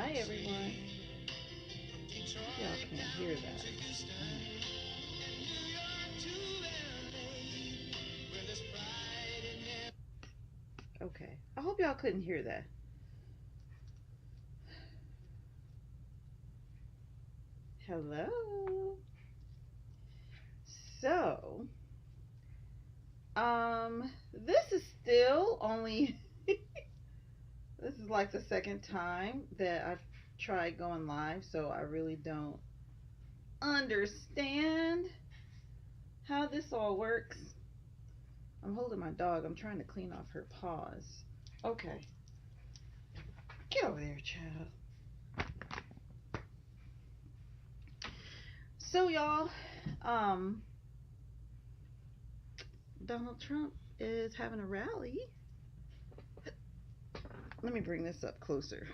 Hi, everyone. Y'all can't hear that. Okay. I hope y'all couldn't hear that. Hello. So, this is still only this is like the second time that I've tried going live, so I really don't understand how this all works. I'm holding my dog. I'm trying to clean off her paws. Okay. Get over there, child. So y'all, Donald Trump is having a rally. Let me bring this up closer.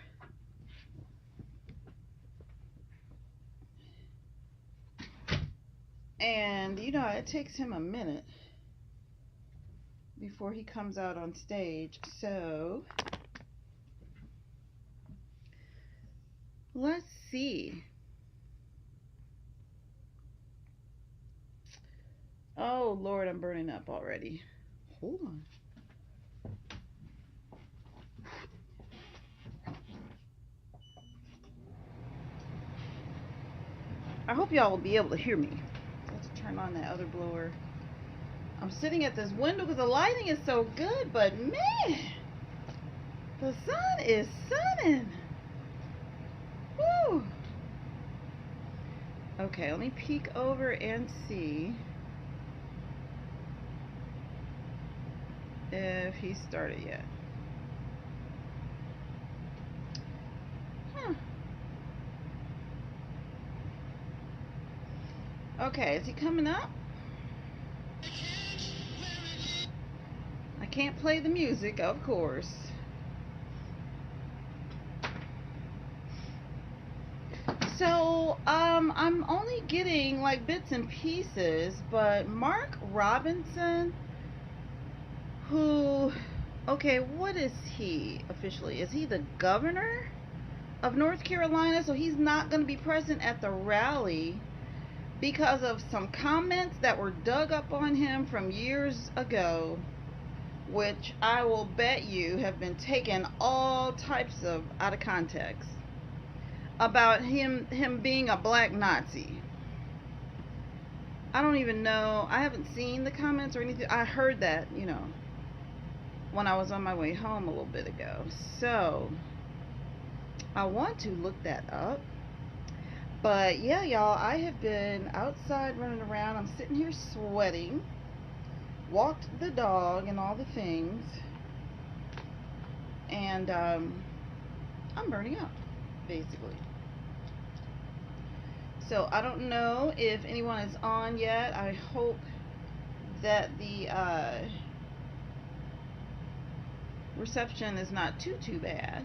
And you know, it takes him a minute before he comes out on stage. So let's see. Oh Lord, I'm burning up already. Hold on. I hope y'all will be able to hear me. Let's turn on that other blower. I'm sitting at this window because the lighting is so good, but man, the sun is sunning. Woo! Okay, let me peek over and see if he started yet. Huh. Okay, is he coming up? I can't play the music, of course. So, I'm only getting like bits and pieces, but Mark Robinson, who, okay, what is he officially? Is he the governor of North Carolina? So he's not going to be present at the rally because of some comments that were dug up on him from years ago, which I will bet you have been taken all types of out of context, about him being a black Nazi. I don't even know. I haven't seen the comments or anything. I heard that, you know, when I was on my way home a little bit ago. So I want to look that up. But yeah, y'all, I have been outside running around. I'm sitting here sweating. Walked the dog and all the things. And I'm burning up, basically. So I don't know if anyone is on yet. I hope that the reception is not too bad.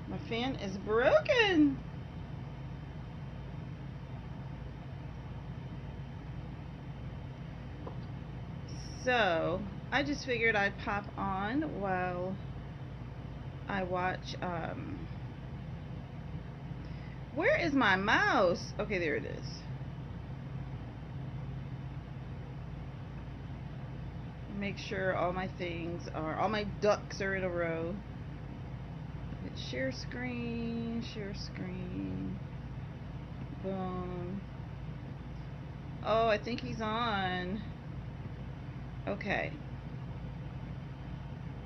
My fan is broken. So I just figured I'd pop on while I watch. Where is my mouse? Okay, there it is. Make sure all my all my ducks are in a row. Hit share screen, boom. Oh, I think he's on. Okay.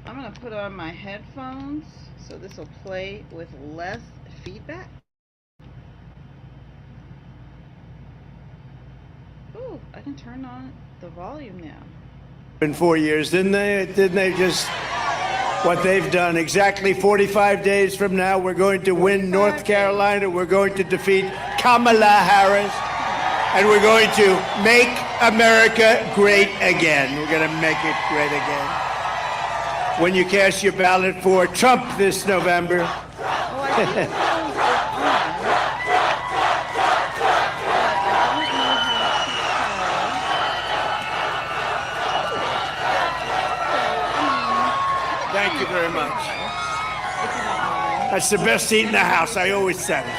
I'm gonna put on my headphones so this will play with less feedback. Ooh, I can turn on the volume now. In 4 years, didn't they? Didn't they just what they've done? Exactly 45 days from now, we're going to win North Carolina. We're going to defeat Kamala Harris, and we're going to make America great again. We're going to make it great again. When you cast your ballot for Trump this November. Thank you very much. That's the best seat in the house. I always said it.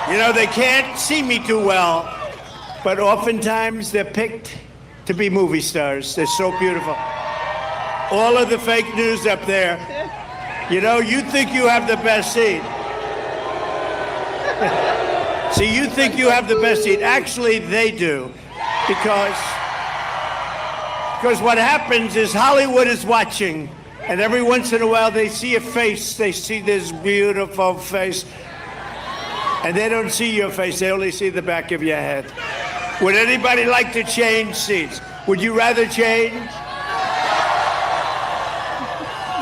You know, they can't see me too well, but oftentimes they're picked to be movie stars. They're so beautiful. All of the fake news up there. You know, you think you have the best seat. See, you think you have the best seat. Actually, they do. Because what happens is Hollywood is watching, and every once in a while they see a face. They see this beautiful face. And they don't see your face. They only see the back of your head. Would anybody like to change seats? Would you rather change?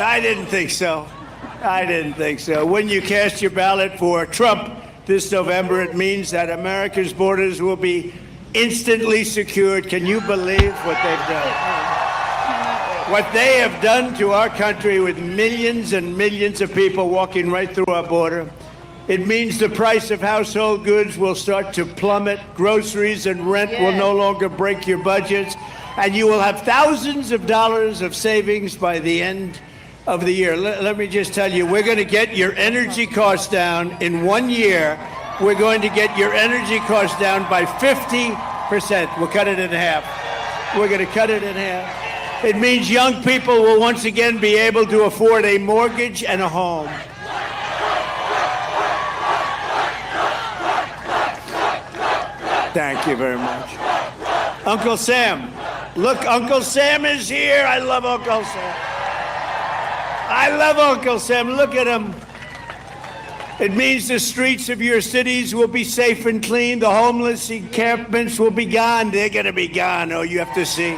I didn't think so. I didn't think so. When you cast your ballot for Trump this November, it means that America's borders will be instantly secured. Can you believe what they've done? What they have done to our country with millions and millions of people walking right through our border. It means the price of household goods will start to plummet. Groceries and rent will no longer break your budgets. And you will have thousands of dollars of savings by the end of the year. Let me just tell you, we're going to get your energy costs down in 1 year. We're going to get your energy costs down by 50%. We'll cut it in half. We're going to cut it in half. It means young people will once again be able to afford a mortgage and a home. Thank you very much. Uncle Sam. Look, Uncle Sam is here. I love Uncle Sam. I love Uncle Sam. Look at him. It means the streets of your cities will be safe and clean. The homeless encampments will be gone. They're going to be gone. Oh, you have to see.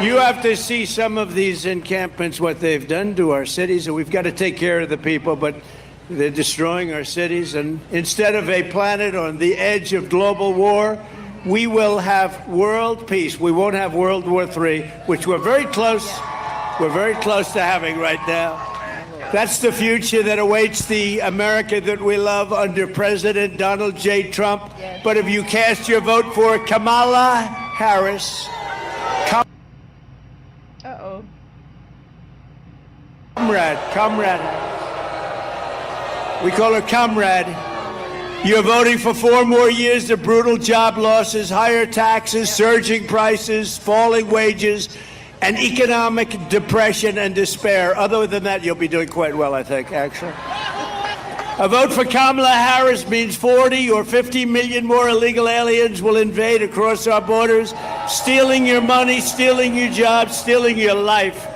You have to see some of these encampments, what they've done to our cities. And we've got to take care of the people, but they're destroying our cities. And instead of a planet on the edge of global war, we will have world peace. We won't have World War III, which we're very close to having right now. That's the future that awaits the America that we love under President Donald J. Trump. But if you cast your vote for Kamala Harris, comrade. We call her comrade. You're voting for 4 more years of brutal job losses, higher taxes, surging prices, falling wages, and economic depression and despair. Other than that, you'll be doing quite well, I think, actually. A vote for Kamala Harris means 40 or 50 million more illegal aliens will invade across our borders, stealing your money, stealing your jobs, stealing your life.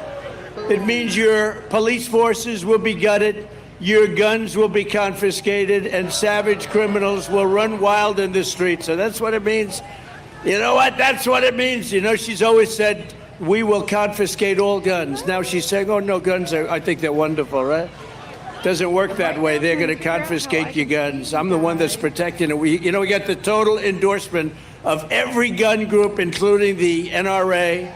It means your police forces will be gutted, your guns will be confiscated, and savage criminals will run wild in the streets. So that's what it means. You know what? That's what it means. You know, she's always said, we will confiscate all guns. Now she's saying, oh, no, guns are, I think they're wonderful, right? Doesn't work that way. They're going to confiscate your guns. I'm the one that's protecting it. We get the total endorsement of every gun group, including the NRA,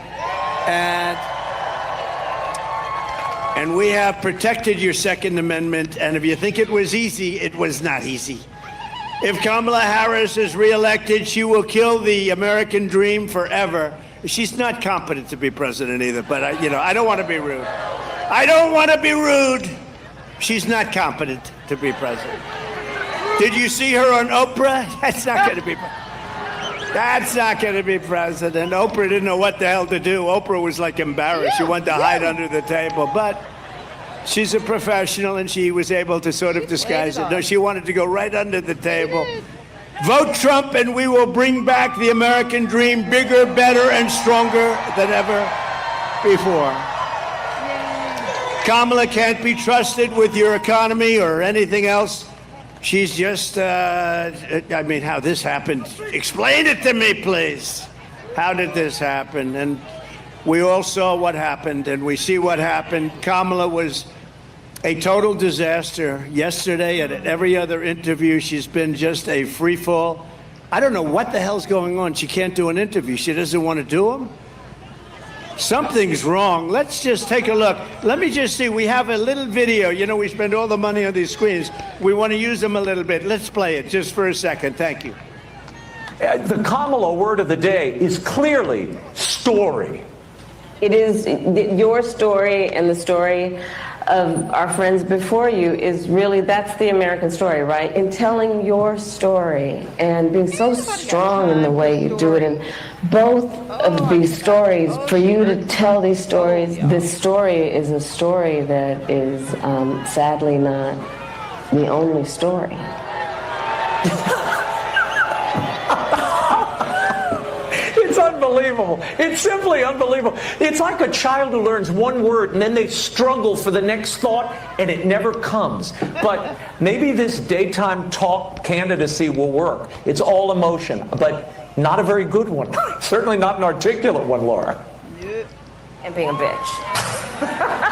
and we have protected your Second Amendment. And if you think it was easy, it was not easy. If Kamala Harris is reelected, she will kill the American dream forever. She's not competent to be president either, but I don't want to be rude. I don't want to be rude. She's not competent to be president. Did you see her on Oprah? That's not going to be president. Oprah didn't know what the hell to do. Oprah was like embarrassed. She wanted to hide under the table, but she's a professional and she was able to sort of disguise it. No, she wanted to go right under the table. Vote Trump and we will bring back the American dream bigger, better, and stronger than ever before. Kamala can't be trusted with your economy or anything else. She's just, how this happened. Explain it to me, please. How did this happen? And we all saw what happened, and we see what happened. Kamala was a total disaster yesterday, and at every other interview, she's been just a free fall. I don't know what the hell's going on. She can't do an interview. She doesn't want to do them. Something's wrong. Let's just take a look. Let me just see. We have a little video. You know, we spend all the money on these screens. We want to use them a little bit. Let's play it just for a second. Thank you. The Kamala word of the day is clearly story. It is your story and the story of our friends before you is really, that's the American story, right? In telling your story and being so strong in the way you do it. And both of these stories, for you to tell these stories, this story is a story that is sadly not the only story. It's unbelievable. It's simply unbelievable. It's like a child who learns one word and then they struggle for the next thought and it never comes. But maybe this daytime talk candidacy will work. It's all emotion, but not a very good one. Certainly not an articulate one, Laura. And being a bitch.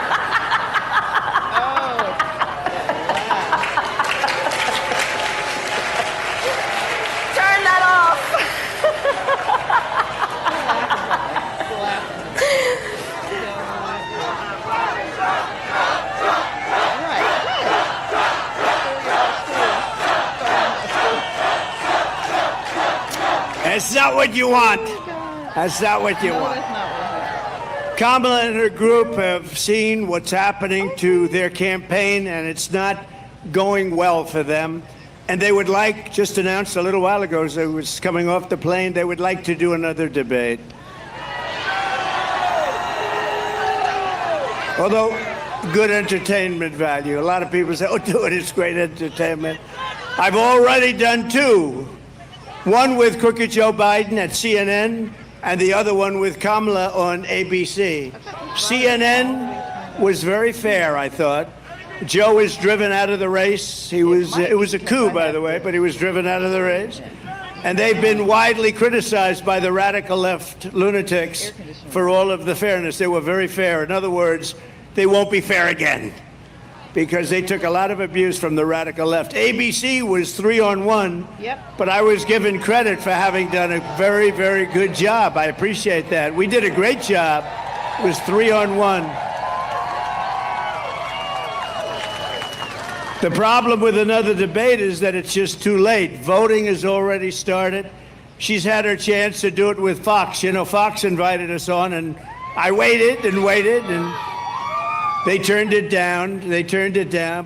That's not what you want. That's not what you want. Kamala and her group have seen what's happening to their campaign, and it's not going well for them. And they would like, just announced a little while ago as I was coming off the plane, they would like to do another debate. Although, good entertainment value. A lot of people say, oh, do it, it's great entertainment. I've already done two. One with Crooked Joe Biden at CNN, and the other one with Kamala on ABC. CNN was very fair, I thought. Joe was driven out of the race. It was a coup, by the way, but he was driven out of the race. And they've been widely criticized by the radical left lunatics for all of the fairness. They were very fair. In other words, they won't be fair again, because they took a lot of abuse from the radical left. ABC was 3-on-1, but I was given credit for having done a very, very good job. I appreciate that. We did a great job. It was 3-on-1. The problem with another debate is that it's just too late. Voting has already started. She's had her chance to do it with Fox. You know, Fox invited us on, and I waited and waited, and they turned it down.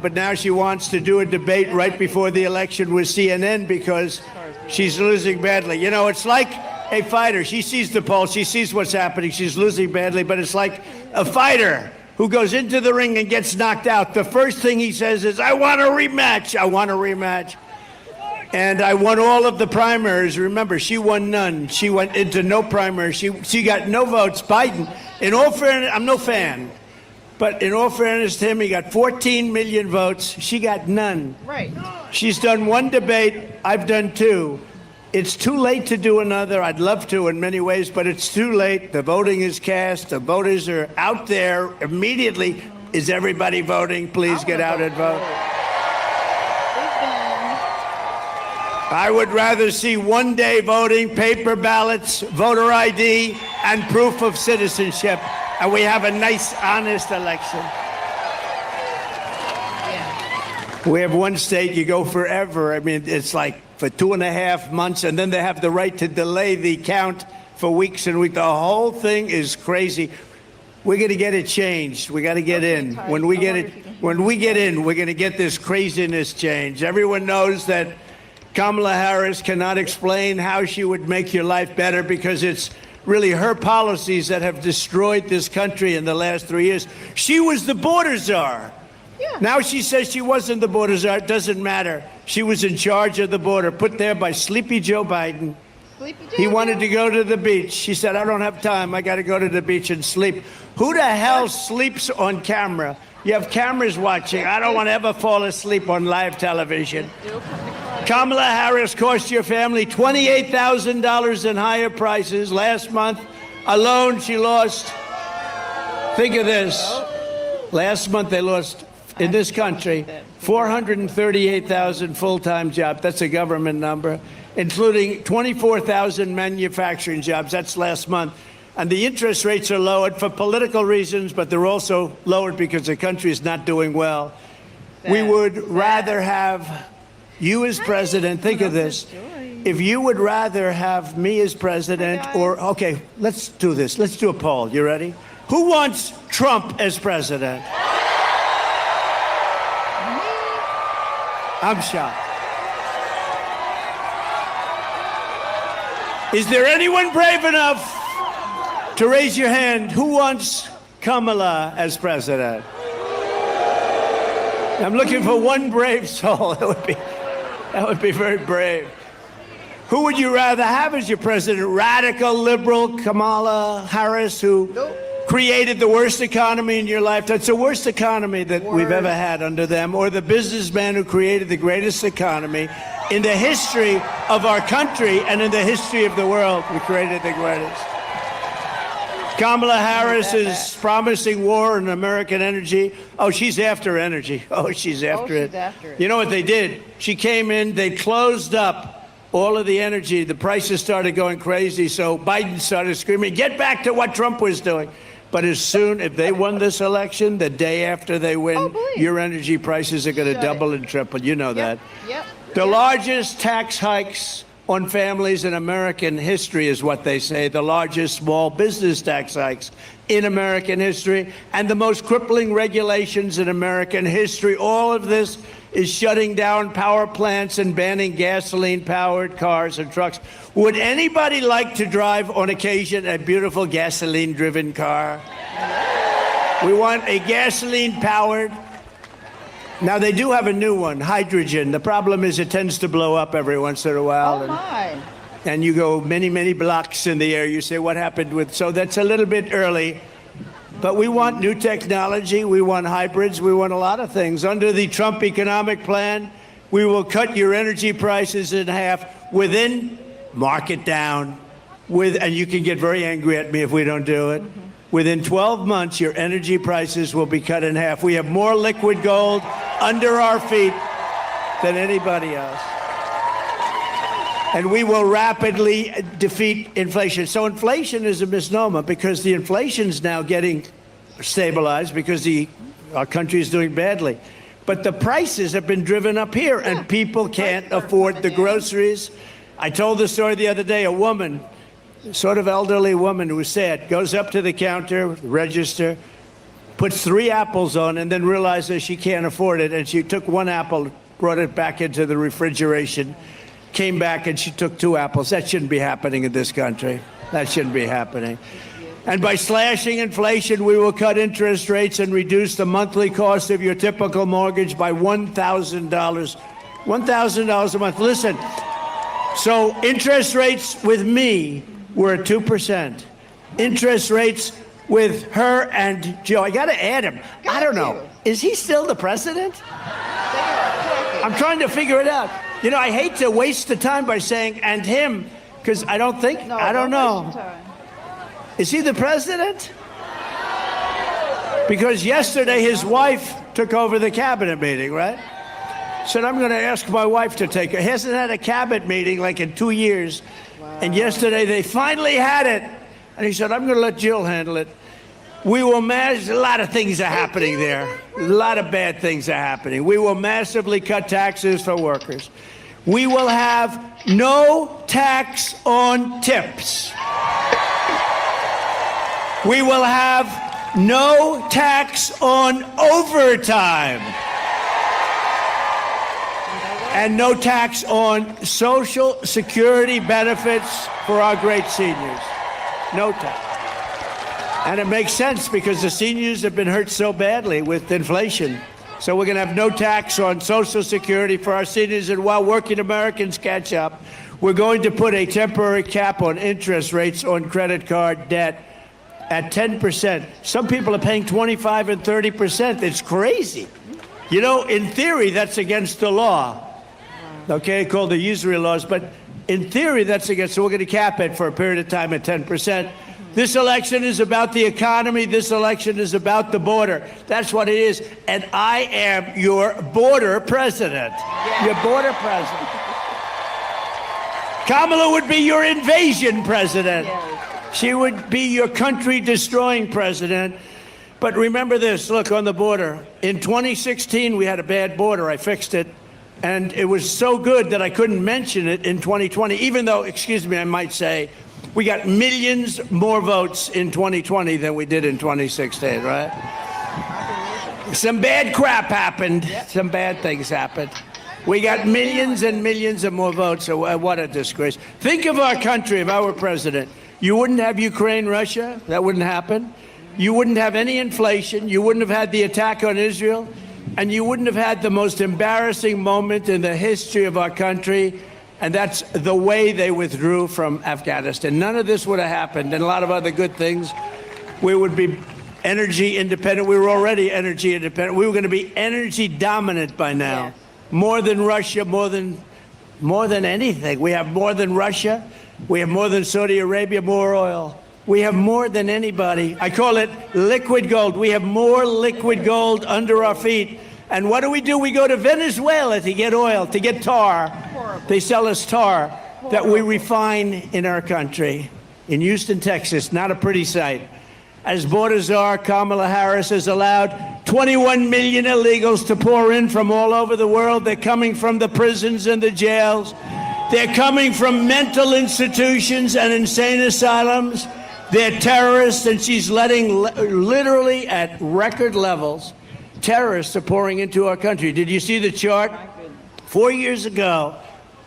But now she wants to do a debate right before the election with CNN because she's losing badly. You know, it's like a fighter. She sees the pulse. She sees what's happening. She's losing badly. But it's like a fighter who goes into the ring and gets knocked out. The first thing he says is, I want a rematch. I want a rematch. And I won all of the primaries. Remember, she won none. She went into no primaries. She got no votes. Biden, in all fairness, I'm no fan. But in all fairness to him, he got 14 million votes. She got none. Right. She's done one debate. I've done two. It's too late to do another. I'd love to in many ways, but it's too late. The voting is cast. The voters are out there immediately. Is everybody voting? Please get out and vote. I would rather see one-day voting, paper ballots, voter ID, and proof of citizenship. And we have a nice, honest election. Yeah. We have one state, you go forever. I mean, it's like for 2.5 months, and then they have the right to delay the count for weeks and weeks. The whole thing is crazy. We're going to get it changed. We got to get in. When we get in, we're going to get this craziness changed. Everyone knows that Kamala Harris cannot explain how she would make your life better because it's really her policies that have destroyed this country in the last 3 years. She was the border czar. Yeah. Now she says she wasn't the border czar. It doesn't matter. She was in charge of the border, put there by Sleepy Joe Biden. He wanted to go to the beach. She said, I don't have time. I got to go to the beach and sleep. Who the hell sleeps on camera? You have cameras watching. I don't want to ever fall asleep on live television. Kamala Harris cost your family $28,000 in higher prices. Last month alone, she lost, think of this, last month they lost, in this country, 438,000 full-time jobs. That's a government number, including 24,000 manufacturing jobs. That's last month. And the interest rates are lowered for political reasons, but they're also lowered because the country is not doing well. We would rather have you as president. Think of this. If you would rather have me as president or, okay, let's do this. Let's do a poll. You ready? Who wants Trump as president? I'm shocked. Is there anyone brave enough to raise your hand who wants Kamala as president? I'm looking for one brave soul. That would be very brave. Who would you rather have as your president? Radical liberal Kamala Harris, who created the worst economy in your life? That's the worst economy that we've ever had under them. Or the businessman who created the greatest economy in the history of our country and in the history of the world. We created the greatest. Kamala Harris is promising war on American energy. Oh, she's after energy. Oh, she's after it. You know what they did? She came in, they closed up all of the energy. The prices started going crazy, so Biden started screaming, get back to what Trump was doing. But as soon, if they won this election, the day after they win, your energy prices are going to double and triple. You know that. Yep. The largest tax hikes on families in American history is what they say, the largest small business tax hikes in American history, and the most crippling regulations in American history. All of this is shutting down power plants and banning gasoline-powered cars and trucks. Would anybody like to drive, on occasion, a beautiful gasoline-driven car? We want a gasoline-powered. Now, they do have a new one, hydrogen. The problem is it tends to blow up every once in a while. Oh, my. And you go many, many blocks in the air. You say, what happened with... So that's a little bit early. But we want new technology. We want hybrids. We want a lot of things. Under the Trump economic plan, we will cut your energy prices in half within, mark it down, and you can get very angry at me if we don't do it. Within 12 months, your energy prices will be cut in half. We have more liquid gold under our feet than anybody else. And we will rapidly defeat inflation. So inflation is a misnomer because the inflation's now getting stabilized because our country is doing badly. But the prices have been driven up here, and people can't afford the groceries. I told the story the other day, a woman, sort of elderly woman who was sad, goes up to the counter, register, puts 3 apples on, and then realizes she can't afford it. And she took 1 apple, brought it back into the refrigeration, came back, and she took 2 apples. That shouldn't be happening in this country. That shouldn't be happening. And by slashing inflation, we will cut interest rates and reduce the monthly cost of your typical mortgage by $1,000. $1,000 a month. Listen, so interest rates with me were at 2%. Interest rates with her and Joe. I got to add him. I don't know. Is he still the president? I'm trying to figure it out. You know, I hate to waste the time by saying and him, because I don't think, I don't know. Is he the president? Because yesterday his wife took over the cabinet meeting, right? Said, I'm going to ask my wife to take it. He hasn't had a cabinet meeting like in 2 years. Wow. And yesterday they finally had it. And he said, I'm going to let Jill handle it. We will a lot of things are happening there. A lot of bad things are happening. We will massively cut taxes for workers. We will have no tax on tips. We will have no tax on overtime. And no tax on Social Security benefits for our great seniors. No tax. And it makes sense because the seniors have been hurt so badly with inflation. So we're going to have no tax on Social Security for our seniors. And while working Americans catch up, we're going to put a temporary cap on interest rates on credit card debt at 10%. Some people are paying 25 and 30%. It's crazy. You know, in theory, that's against the law. Okay, called the usury laws. But in theory, that's against. So we're going to cap it for a period of time at 10%. This election is about the economy. This election is about the border. That's what it is. And I am your border president. Yeah. Your border president. Kamala would be your invasion president. Yeah. She would be your country-destroying president. But remember this, look, on the border. In 2016, we had a bad border. I fixed it. And it was so good that I couldn't mention it in 2020, even though, excuse me, I might say, we got millions more votes in 2020 than we did in 2016, right? Some bad crap happened. Some bad things happened. We got millions and millions of more votes. So what a disgrace. Think of our country if I were president. You wouldn't have Ukraine, Russia. That wouldn't happen. You wouldn't have any inflation. You wouldn't have had the attack on Israel. And you wouldn't have had the most embarrassing moment in the history of our country. And that's the way they withdrew from Afghanistan. None of this would have happened. And a lot of other good things. We would be energy independent. We were already energy independent. We were going to be energy dominant by now. Yes. More than Russia, more than anything. We have more than Russia. We have more than Saudi Arabia, more oil. We have more than anybody. I call it liquid gold. We have more liquid gold under our feet. And what do? We go to Venezuela to get oil, to get tar. Horrible. They sell us tar that we refine in our country. In Houston, Texas, not a pretty sight. As border czar, Kamala Harris has allowed 21 million illegals to pour in from all over the world. They're coming from the prisons and the jails. They're coming from mental institutions and insane asylums. They're terrorists, and she's letting, literally at record levels, terrorists are pouring into our country. Did you see the chart? 4 years ago,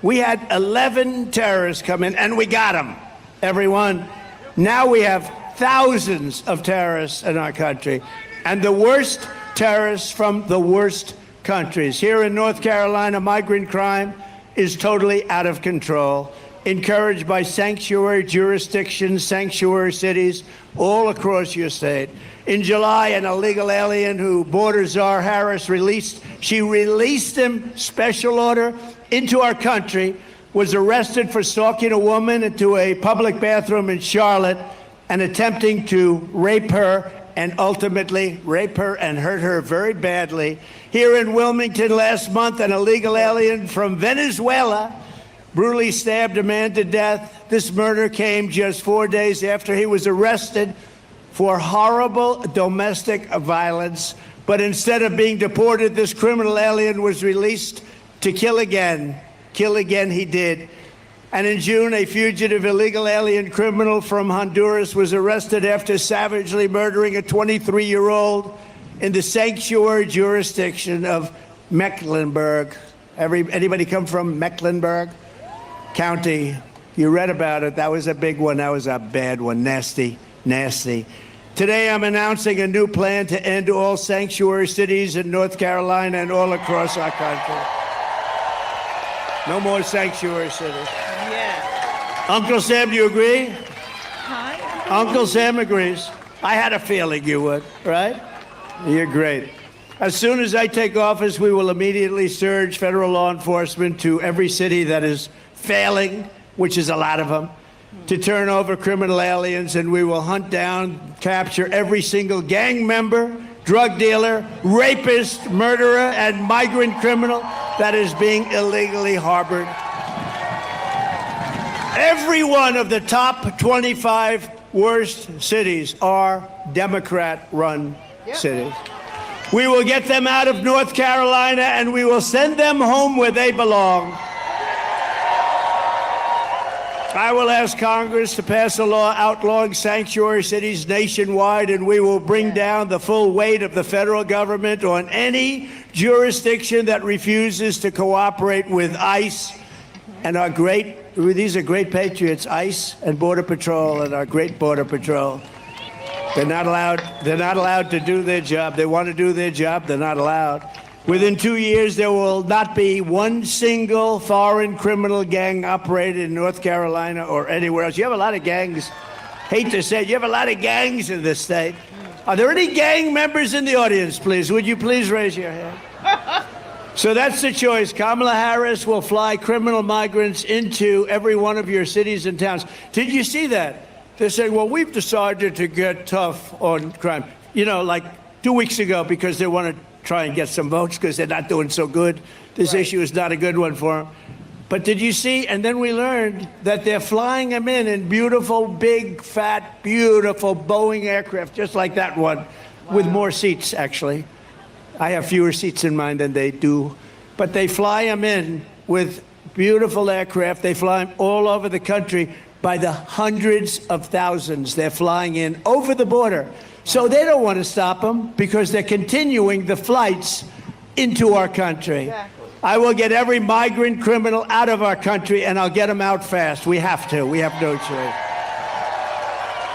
we had 11 terrorists come in, and we got them, everyone. Now we have thousands of terrorists in our country, and the worst terrorists from the worst countries. Here in North Carolina, migrant crime is totally out of control, encouraged by sanctuary jurisdictions, sanctuary cities all across your state. In July, an illegal alien who border czar Harris released him, special order, into our country, was arrested for stalking a woman into a public bathroom in Charlotte and attempting to rape her and ultimately rape her and hurt her very badly. Here in Wilmington last month, an illegal alien from Venezuela brutally stabbed a man to death. This murder came just 4 days after he was arrested for horrible domestic violence. But instead of being deported, this criminal alien was released to kill again. Kill again he did. And in June, a fugitive illegal alien criminal from Honduras was arrested after savagely murdering a 23-year-old in the sanctuary jurisdiction of Mecklenburg. Anybody come from Mecklenburg County? You read about it. That was a big one. That was a bad one. Nasty, nasty. Today, I'm announcing a new plan to end all sanctuary cities in North Carolina and all across our country. No more sanctuary cities. Yes. Uncle Sam, do you agree? Hi. Uncle Sam agrees. I had a feeling you would, right? You're great. As soon as I take office, we will immediately surge federal law enforcement to every city that is failing, which is a lot of them, to turn over criminal aliens, and we will hunt down, capture every single gang member, drug dealer, rapist, murderer, and migrant criminal that is being illegally harbored. Every one of the top 25 worst cities are Democrat-run cities. We will get them out of North Carolina, and we will send them home where they belong. I will ask Congress to pass a law outlawing sanctuary cities nationwide, and we will bring down the full weight of the federal government on any jurisdiction that refuses to cooperate with ICE and our these are great patriots, ICE and Border Patrol and our great Border Patrol. They're not allowed to do their job. They want to do their job, they're not allowed. Within 2 years, there will not be one single foreign criminal gang operated in North Carolina or anywhere else. You have a lot of gangs. Hate to say it, you have a lot of gangs in this state. Are there any gang members in the audience, please? Would you please raise your hand? So that's the choice. Kamala Harris will fly criminal migrants into every one of your cities and towns. Did you see that? They're saying, well, we've decided to get tough on crime. You know, like 2 weeks ago, because they want to try and get some votes because they're not doing so good. This issue is not a good one for them. But did you see? And then we learned that they're flying them in beautiful, big, fat, beautiful Boeing aircraft, just like that one, with more seats, actually. I have fewer seats in mine than they do. But they fly them in with beautiful aircraft. They fly them all over the country by the hundreds of thousands. They're flying in over the border. So they don't want to stop them because they're continuing the flights into our country. Exactly. I will get every migrant criminal out of our country, and I'll get them out fast. We have to. We have no choice.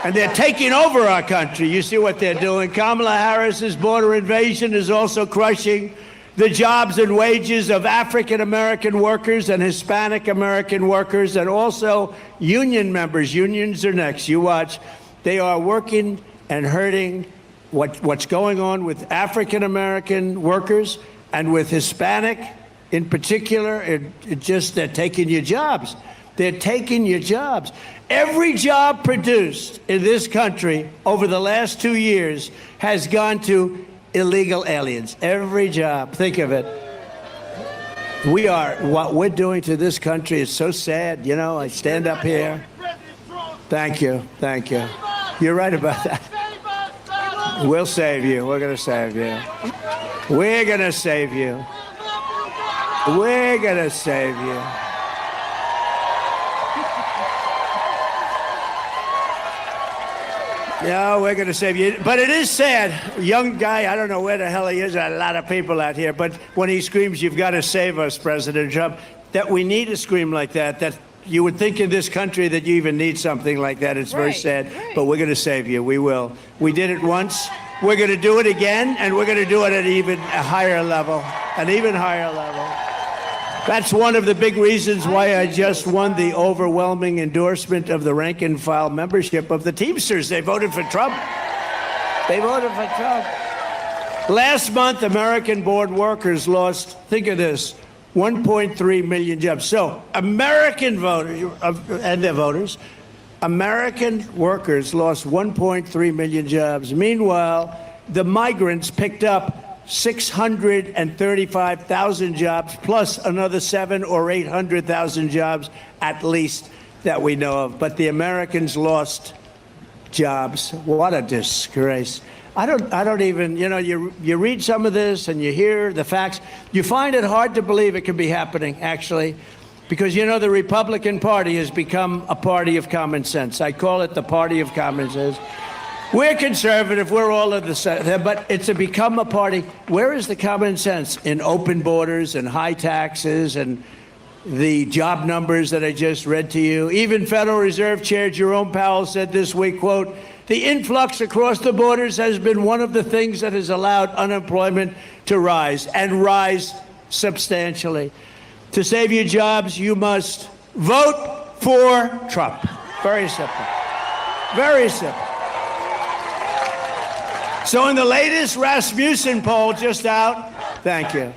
And they're taking over our country. You see what they're doing. Kamala Harris's border invasion is also crushing the jobs and wages of African-American workers and Hispanic-American workers, and also union members. Unions are next. You watch. They are working and hurting what's going on with African-American workers and with Hispanic in particular. They're taking your jobs. They're taking your jobs. Every job produced in this country over the last 2 years has gone to illegal aliens. Every job. Think of it. What we're doing to this country is so sad. You know, I stand up here. Thank you. Thank you. You're right about that. We'll save you. We're going to save you. We're going to save you. We're going to save you. Yeah, we're going to save you. But it is sad. Young guy, I don't know where the hell he is. There are a lot of people out here. But when he screams, "You've got to save us, President Trump," that we need to scream like that. That you would think in this country that you even need something like that. It's very sad. Right. But we're going to save you. We will. We did it once. We're going to do it again. And we're going to do it at even a higher level. An even higher level. That's one of the big reasons why I just won the overwhelming endorsement of the rank and file membership of the Teamsters. They voted for Trump. They voted for Trump. Last month, American-born workers lost, think of this, 1.3 million jobs. So American voters and their voters, American workers lost 1.3 million jobs. Meanwhile, the migrants picked up 635,000 jobs, plus another 700,000 or 800,000 jobs at least that we know of. But the Americans lost jobs. What a disgrace. I don't even, you know, you read some of this and you hear the facts. You find it hard to believe it could be happening, actually, because, you know, the Republican Party has become a party of common sense. I call it the party of common sense. We're conservative. We're all of the same, but it's become a party. Where is the common sense in open borders and high taxes and the job numbers that I just read to you? Even Federal Reserve Chair Jerome Powell said this week, quote, "The influx across the borders has been one of the things that has allowed unemployment to rise, and rise substantially. To save your jobs, you must vote for Trump." Very simple. Very simple. So in the latest Rasmussen poll just out, thank you.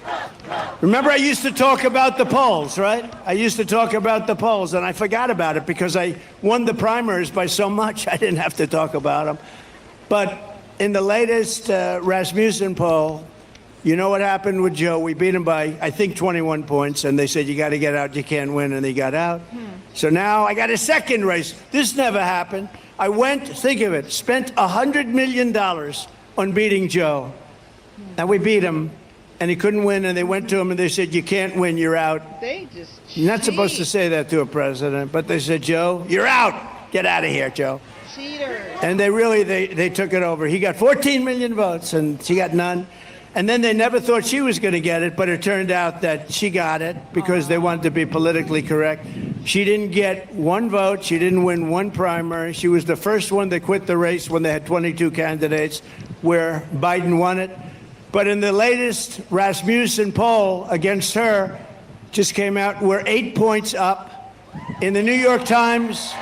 Remember, I used to talk about the polls, right? I used to talk about the polls, and I forgot about it because I won the primaries by so much I didn't have to talk about them. But in the latest Rasmussen poll, you know what happened with Joe? We beat him by, I think, 21 points, and they said, "You got to get out, you can't win," and he got out. So now I got a second race. This never happened. I went, think of it, spent $100 million on beating Joe. And we beat him, and he couldn't win, and they went to him and they said, "You can't win, you're out." They just You're not supposed to say that to a president, but they said, "Joe, you're out. Get out of here, Joe." cheaters. And they took it over. He got 14 million votes, and she got none. And then they never thought she was going to get it, but it turned out that she got it because they wanted to be politically correct. She didn't get one vote. She didn't win one primary. She was the first one that quit the race when they had 22 candidates, where Biden won it. But in the latest Rasmussen poll against her, just came out, we're 8 points up. In the New York Times,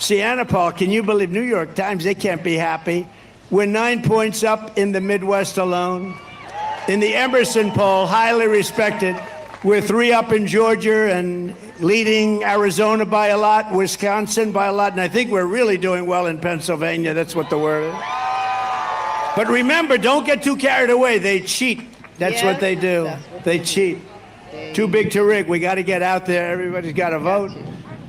Sienna Paul, can you believe New York Times? They can't be happy. We're 9 points up in the Midwest alone. In the Emerson poll, highly respected, we're 3 up in Georgia and leading Arizona by a lot, Wisconsin by a lot, and I think we're really doing well in Pennsylvania. That's what the word is. But remember, don't get too carried away. They cheat. That's what they do. They cheat. Too big to rig. We got to get out there. Everybody's got to vote.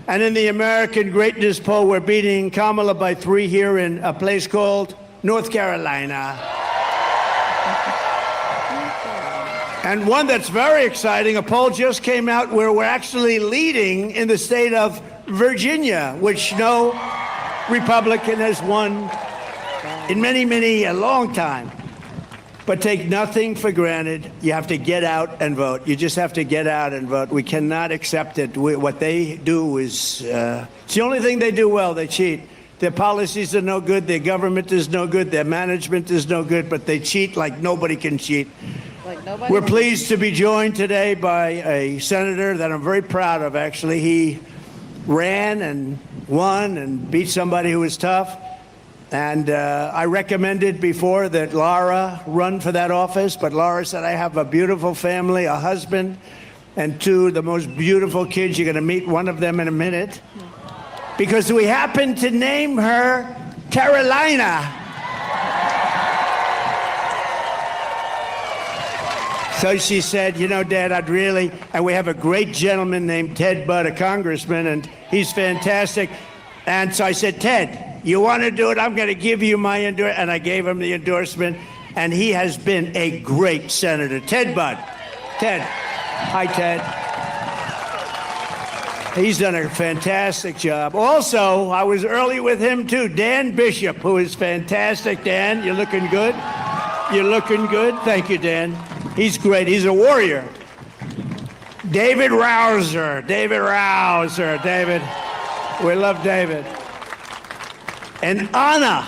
And in the American Greatness poll, we're beating Kamala by 3 here in a place called North Carolina. And one that's very exciting, a poll just came out where we're actually leading in the state of Virginia, which no Republican has won in a long time. But take nothing for granted. You have to get out and vote. You just have to get out and vote. We cannot accept it. What they do is, it's the only thing they do well. They cheat. Their policies are no good. Their government is no good. Their management is no good. But they cheat like nobody can cheat. Like nobody. We're pleased to be joined today by a senator that I'm very proud of, actually. He ran and won and beat somebody who was tough. And I recommended before that Laura run for that office, but Laura said, I have a beautiful family, a husband, and two of the most beautiful kids. You're going to meet one of them in a minute. Because we happen to name her Carolina. So she said, you know, Dad, I'd really, and we have a great gentleman named Ted Budd, a congressman, and he's fantastic. And so I said, Ted, you want to do it? I'm going to give you my endorsement. And I gave him the endorsement, and he has been a great senator. Ted Budd. Ted. Hi, Ted. He's done a fantastic job. Also, I was early with him, too. Dan Bishop, who is fantastic. Dan, you're looking good. You're looking good. Thank you, Dan. He's great. He's a warrior. David Rouser. David Rouser. David. We love David. And Anna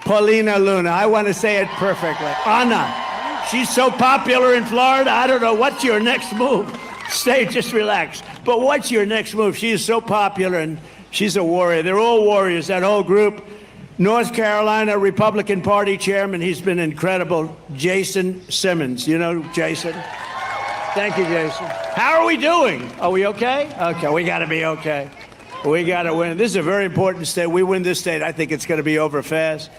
Paulina Luna. I want to say it perfectly. Anna. She's so popular in Florida. I don't know. What's your next move? Stay, just relax. But what's your next move? She is so popular, and she's a warrior. They're all warriors, that whole group. North Carolina Republican Party chairman. He's been incredible. Jason Simmons. You know Jason? Thank you, Jason. How are we doing? Are we okay? Okay, we got to be okay. We got to win. This is a very important state. We win this state, I think it's going to be over fast.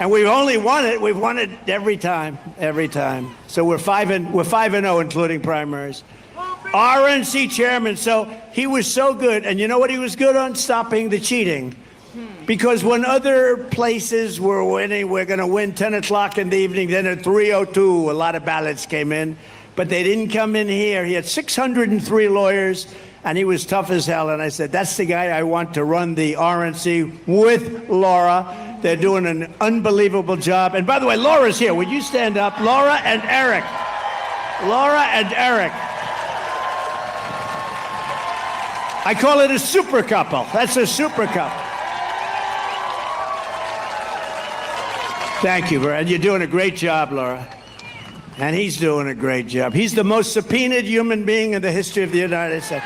And we've only won it. We've won it every time, every time. So we're 5-0, including primaries. RNC chairman. So he was so good. And you know what he was good on? Stopping the cheating. Because when other places were winning, we're going to win 10 o'clock in the evening. Then at 3:02, a lot of ballots came in. But they didn't come in here. He had 603 lawyers. And he was tough as hell. And I said, that's the guy I want to run the RNC with Laura. They're doing an unbelievable job. And by the way, Laura's here. Would you stand up? Laura and Eric. Laura and Eric. I call it a super couple. That's a super couple. Thank you, and you're doing a great job, Laura. And he's doing a great job. He's the most subpoenaed human being in the history of the United States.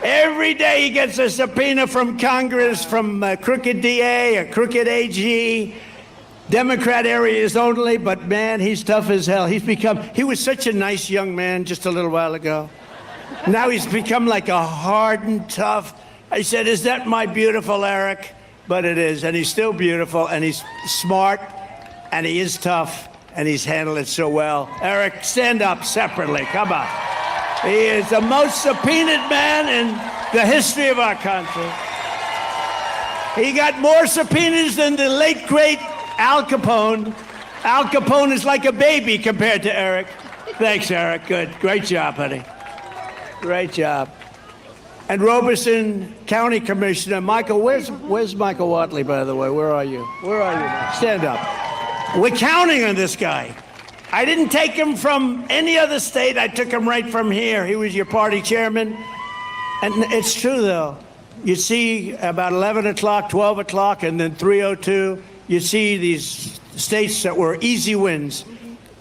Every day he gets a subpoena from Congress, from a crooked DA, a crooked AG, Democrat areas only, but man, he's tough as hell. He was such a nice young man just a little while ago. Now he's become like a hardened, tough. I said, is that my beautiful Eric? But it is, and he's still beautiful, and he's smart, and he is tough, and he's handled it so well. Eric, stand up separately, come on. He is the most subpoenaed man in the history of our country. He got more subpoenas than the late, great Al Capone. Al Capone is like a baby compared to Eric. Thanks, Eric. Good. Great job, honey. Great job. And Robeson County Commissioner Michael, where's Michael Watley, by the way? Where are you? Where are you? Stand up. We're counting on this guy. I didn't take him from any other state. I took him right from here. He was your party chairman. And it's true, though. You see about 11 o'clock, 12 o'clock, and then 3:02, you see these states that were easy wins.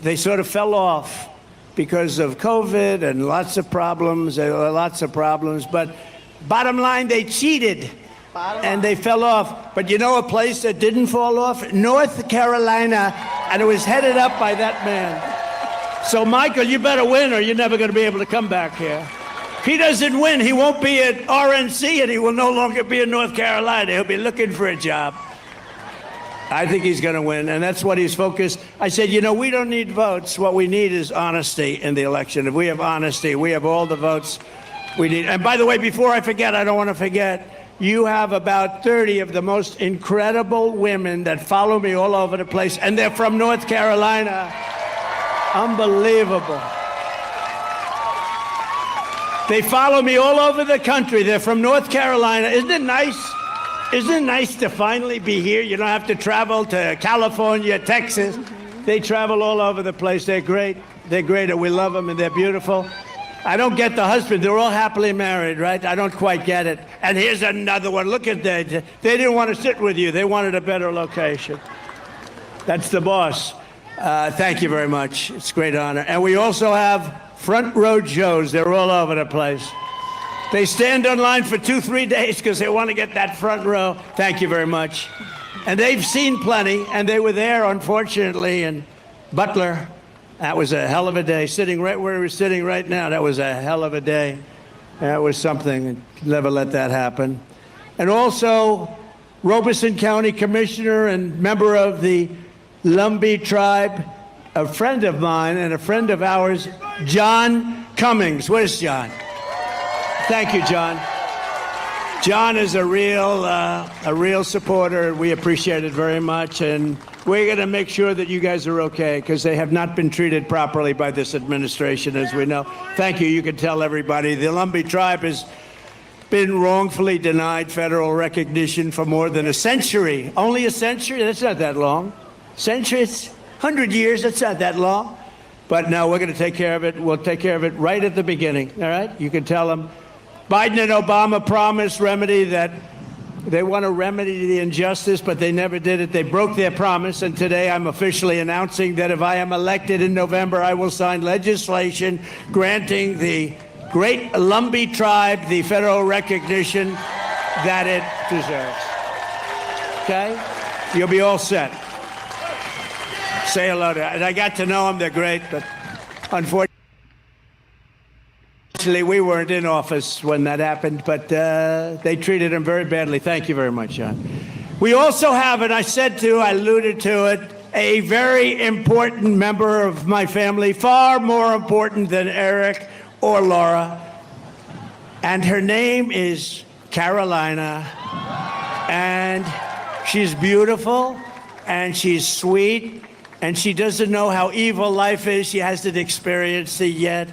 They sort of fell off because of COVID and lots of problems. But bottom line, they cheated. And they fell off. But you know a place that didn't fall off? North Carolina. And it was headed up by that man. So, Michael, you better win or you're never going to be able to come back here. If he doesn't win, he won't be at RNC and he will no longer be in North Carolina. He'll be looking for a job. I think he's going to win, and that's what he's focused. I said, you know, we don't need votes. What we need is honesty in the election. If we have honesty, we have all the votes we need. And by the way, before I forget, I don't want to forget, you have about 30 of the most incredible women that follow me all over the place, and they're from North Carolina. Unbelievable. They follow me all over the country. They're from North Carolina. Isn't it nice? Isn't it nice to finally be here? You don't have to travel to California, Texas. They travel all over the place. They're great. They're great, and we love them, and they're beautiful. I don't get the husband. They're all happily married, right? I don't quite get it. And here's another one. Look at that. They didn't want to sit with you. They wanted a better location. That's the boss. Thank you very much. It's a great honor. And we also have front row Joes. They're all over the place. They stand on line for 2-3 days because they want to get that front row. Thank you very much. And they've seen plenty, and they were there, unfortunately, in Butler. That was a hell of a day. Sitting right where we're sitting right now, that was a hell of a day. That was something. Never let that happen. And also, Robeson County Commissioner and member of the Lumbee tribe, a friend of mine and a friend of ours, John Cummings. Where's John? Thank you, John. John is a real supporter. We appreciate it very much, and we're going to make sure that you guys are okay because they have not been treated properly by this administration, as we know. Thank you. You can tell everybody the Lumbee tribe has been wrongfully denied federal recognition for more than a century. Only a century? That's not that long. Centuries, 100 years. That's not that long. But no, we're going to take care of it. We'll take care of it right at the beginning. All right? You can tell them. Biden and Obama promised remedy that they want to remedy the injustice, but they never did it. They broke their promise, and today I'm officially announcing that if I am elected in November, I will sign legislation granting the great Lumbee tribe the federal recognition that it deserves. Okay? You'll be all set. Say hello to them. And I got to know them. They're great, but unfortunately, we weren't in office when that happened, but they treated him very badly. Thank you very much, John. We also have, and I alluded to it, a very important member of my family, far more important than Eric or Laura. And her name is Carolina. And she's beautiful, and she's sweet, and she doesn't know how evil life is. She hasn't experienced it yet.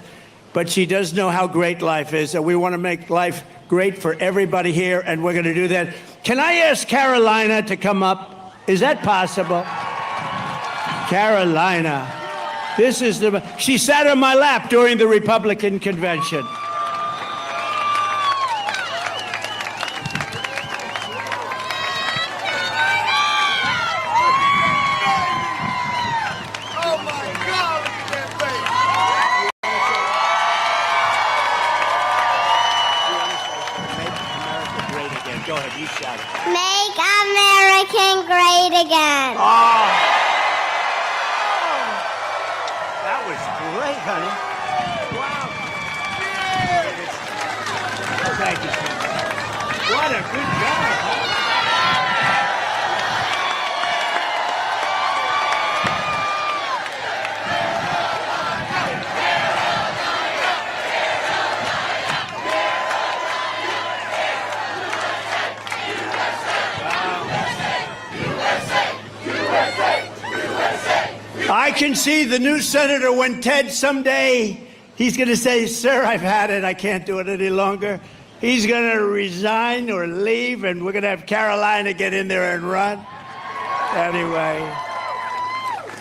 But she does know how great life is, and we want to make life great for everybody here, and we're going to do that. Can I ask Carolina to come up? Is that possible? Carolina. She sat on my lap during the Republican convention. Make American great again. Oh, that was great, honey. Wow. Thank you. What a good job. I can see the new senator when Ted someday, he's going to say, sir, I've had it. I can't do it any longer. He's going to resign or leave, and we're going to have Carolina get in there and run. Anyway,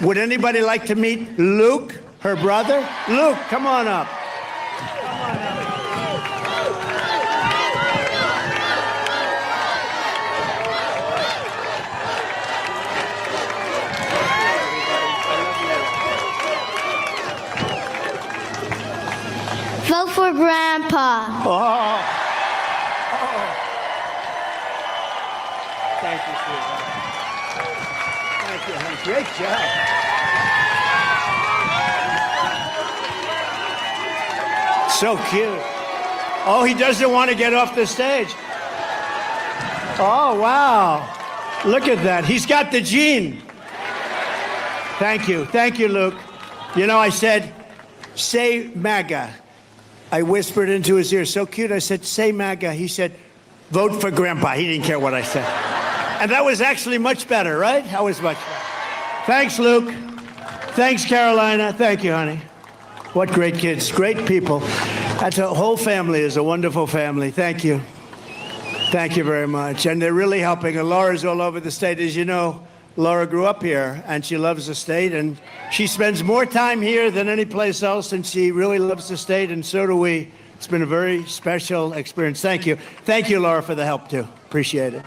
would anybody like to meet Luke, her brother? Luke, come on up. Vote for Grandpa. Oh. Thank you, sweetheart. Thank you, honey. Great job. So cute. Oh, he doesn't want to get off the stage. Oh, wow. Look at that. He's got the gene. Thank you. Thank you, Luke. You know, I said, say MAGA. I whispered into his ear, so cute. I said, say MAGA. He said, vote for Grandpa. He didn't care what I said. And that was actually much better, right? That was much better. Thanks, Luke. Thanks, Carolina. Thank you, honey. What great kids, great people. That's a whole family is a wonderful family. Thank you. Thank you very much. And they're really helping. And Laura's all over the state. As you know, Laura grew up here, and she loves the state, and she spends more time here than any place else, and she really loves the state, and so do we. It's been a very special experience. Thank you. Thank you, Laura, for the help, too. Appreciate it.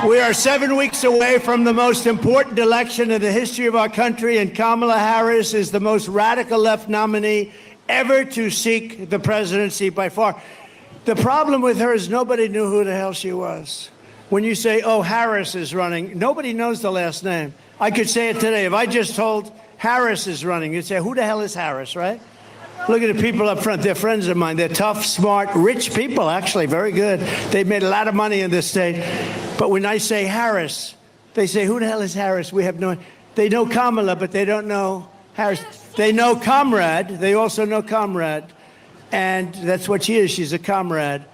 We are 7 weeks away from the most important election in the history of our country, and Kamala Harris is the most radical left nominee ever to seek the presidency by far. The problem with her is nobody knew who the hell she was. When you say, oh, Harris is running, nobody knows the last name. I could say it today. If I just told Harris is running, you'd say, who the hell is Harris, right? Look at the people up front. They're friends of mine. They're tough, smart, rich people, actually, very good. They've made a lot of money in this state. But when I say Harris, they say, who the hell is Harris? We have no. They know Kamala, but they don't know Harris. They know Comrade. They also know Comrade. And that's what she is. She's a comrade.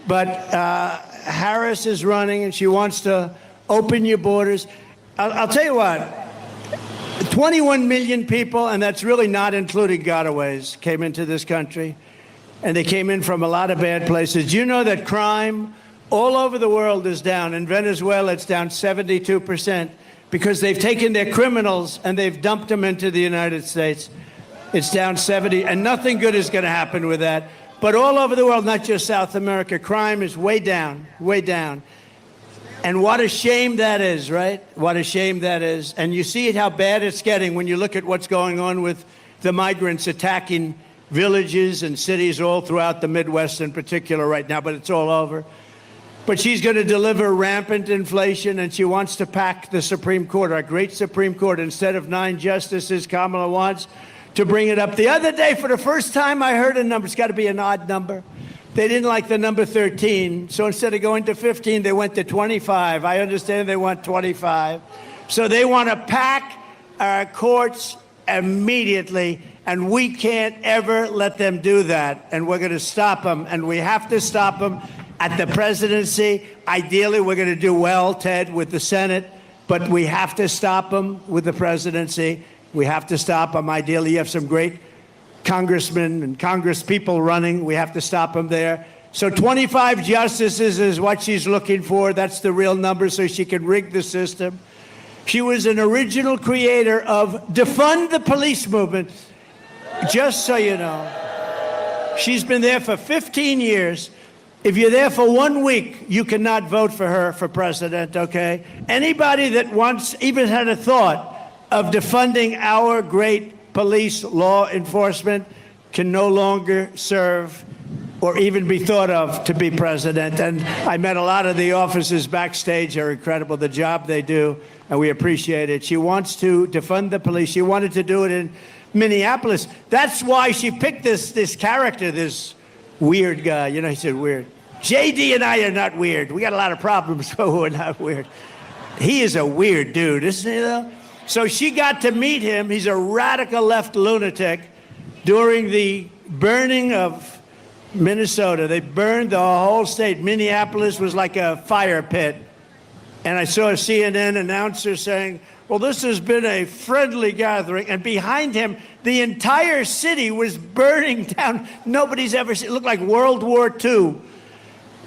But Harris is running, and she wants to open your borders. I'll tell you what. 21 million people, and that's really not including gotaways, came into this country. And they came in from a lot of bad places. Do you know that crime all over the world is down? In Venezuela, it's down 72% because they've taken their criminals and they've dumped them into the United States. It's down 70, and nothing good is going to happen with that. But all over the world, not just South America, crime is way down, way down. And what a shame that is, right? What a shame that is. And you see how bad it's getting when you look at what's going on with the migrants attacking villages and cities all throughout the Midwest in particular right now, but it's all over. But she's going to deliver rampant inflation, and she wants to pack the Supreme Court, our great Supreme Court. Instead of 9 justices, Kamala wants to bring it up. The other day, for the first time, I heard a number. It's got to be an odd number. They didn't like the number 13, so instead of going to 15, they went to 25. I understand they want 25. So they want to pack our courts immediately, and we can't ever let them do that. And we're going to stop them, and we have to stop them at the presidency. Ideally, we're going to do well, Ted, with the Senate, but we have to stop them with the presidency. We have to stop them. Ideally, you have some great congressmen and congresspeople running. We have to stop them there. So 25 justices is what she's looking for. That's the real number, so she can rig the system. She was an original creator of defund the police movement, just so you know. She's been there for 15 years. If you're there for 1 week, you cannot vote for her for president, okay? Anybody that once even had a thought of defunding our great police law enforcement can no longer serve or even be thought of to be president. And I met a lot of the officers backstage. Are incredible, the job they do, and we appreciate it. She wants to defund the police. She wanted to do it in Minneapolis. That's why she picked this character, this weird guy. You know, he said weird. JD and I are not weird. We got a lot of problems, but we're not weird. He is a weird dude, isn't he, though? So she got to meet him. He's a radical left lunatic. During the burning of Minnesota, they burned the whole state. Minneapolis was like a fire pit. And I saw a CNN announcer saying, well, this has been a friendly gathering. And behind him, the entire city was burning down. Nobody's ever seen it. It looked like World War II.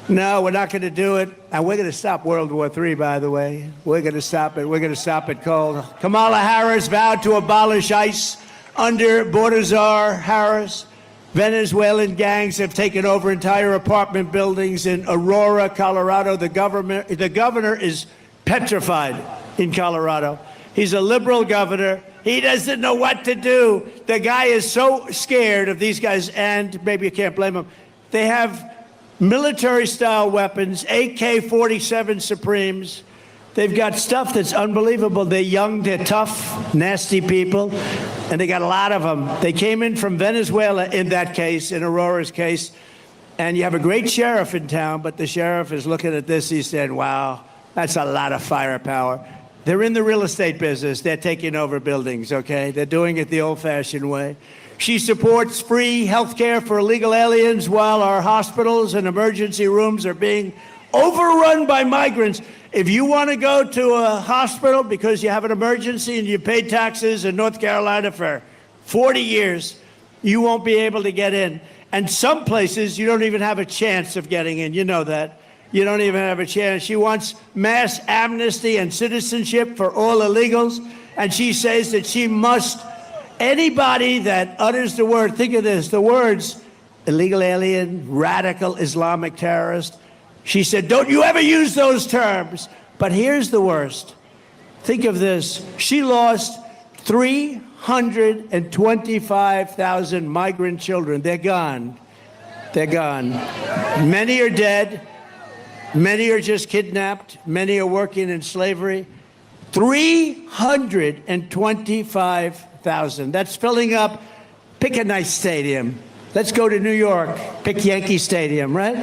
No, we're not going to do it. And we're going to stop World War III, by the way. We're going to stop it. We're going to stop it cold. Kamala Harris vowed to abolish ICE under border czar Harris. Venezuelan gangs have taken over entire apartment buildings in Aurora, Colorado. The governor is petrified in Colorado. He's a liberal governor. He doesn't know what to do. The guy is so scared of these guys, and maybe you can't blame him. They have military-style weapons, AK-47 Supremes. They've got stuff that's unbelievable. They're young, they're tough, nasty people, and they got a lot of them. They came in from Venezuela in that case, in Aurora's case, and you have a great sheriff in town, but the sheriff is looking at this. He said, wow, that's a lot of firepower. They're in the real estate business. They're taking over buildings, okay? They're doing it the old-fashioned way. She supports free health care for illegal aliens while our hospitals and emergency rooms are being overrun by migrants. If you want to go to a hospital because you have an emergency and you paid taxes in North Carolina for 40 years, you won't be able to get in. And some places you don't even have a chance of getting in. You know that. you don't even have a chance. She wants mass amnesty and citizenship for all illegals. And she says that she must, anybody that utters the word, think of this, the words illegal alien, radical Islamic terrorist. She said, don't you ever use those terms. But here's the worst. Think of this. She lost 325,000 migrant children. They're gone. They're gone. Many are dead. Many are just kidnapped. Many are working in slavery. 325,000. That's filling up. Pick a nice stadium. Let's go to New York. Pick Yankee Stadium, right?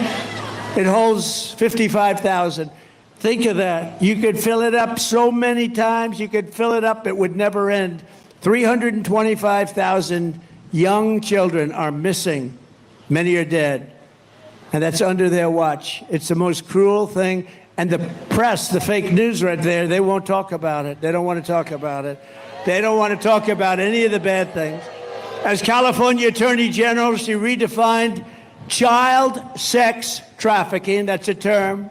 It holds 55,000. Think of that. You could fill it up so many times. You could fill it up. It would never end. 325,000 young children are missing. Many are dead. And that's under their watch. It's the most cruel thing. And the press, the fake news right there, they won't talk about it. They don't want to talk about it. They don't want to talk about any of the bad things. As California Attorney General, she redefined child sex trafficking, that's a term,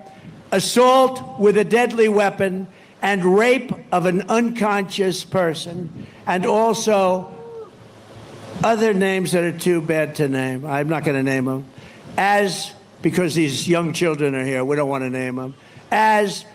assault with a deadly weapon, and rape of an unconscious person, and also other names that are too bad to name. I'm not going to name them. Because these young children are here, we don't want to name them. As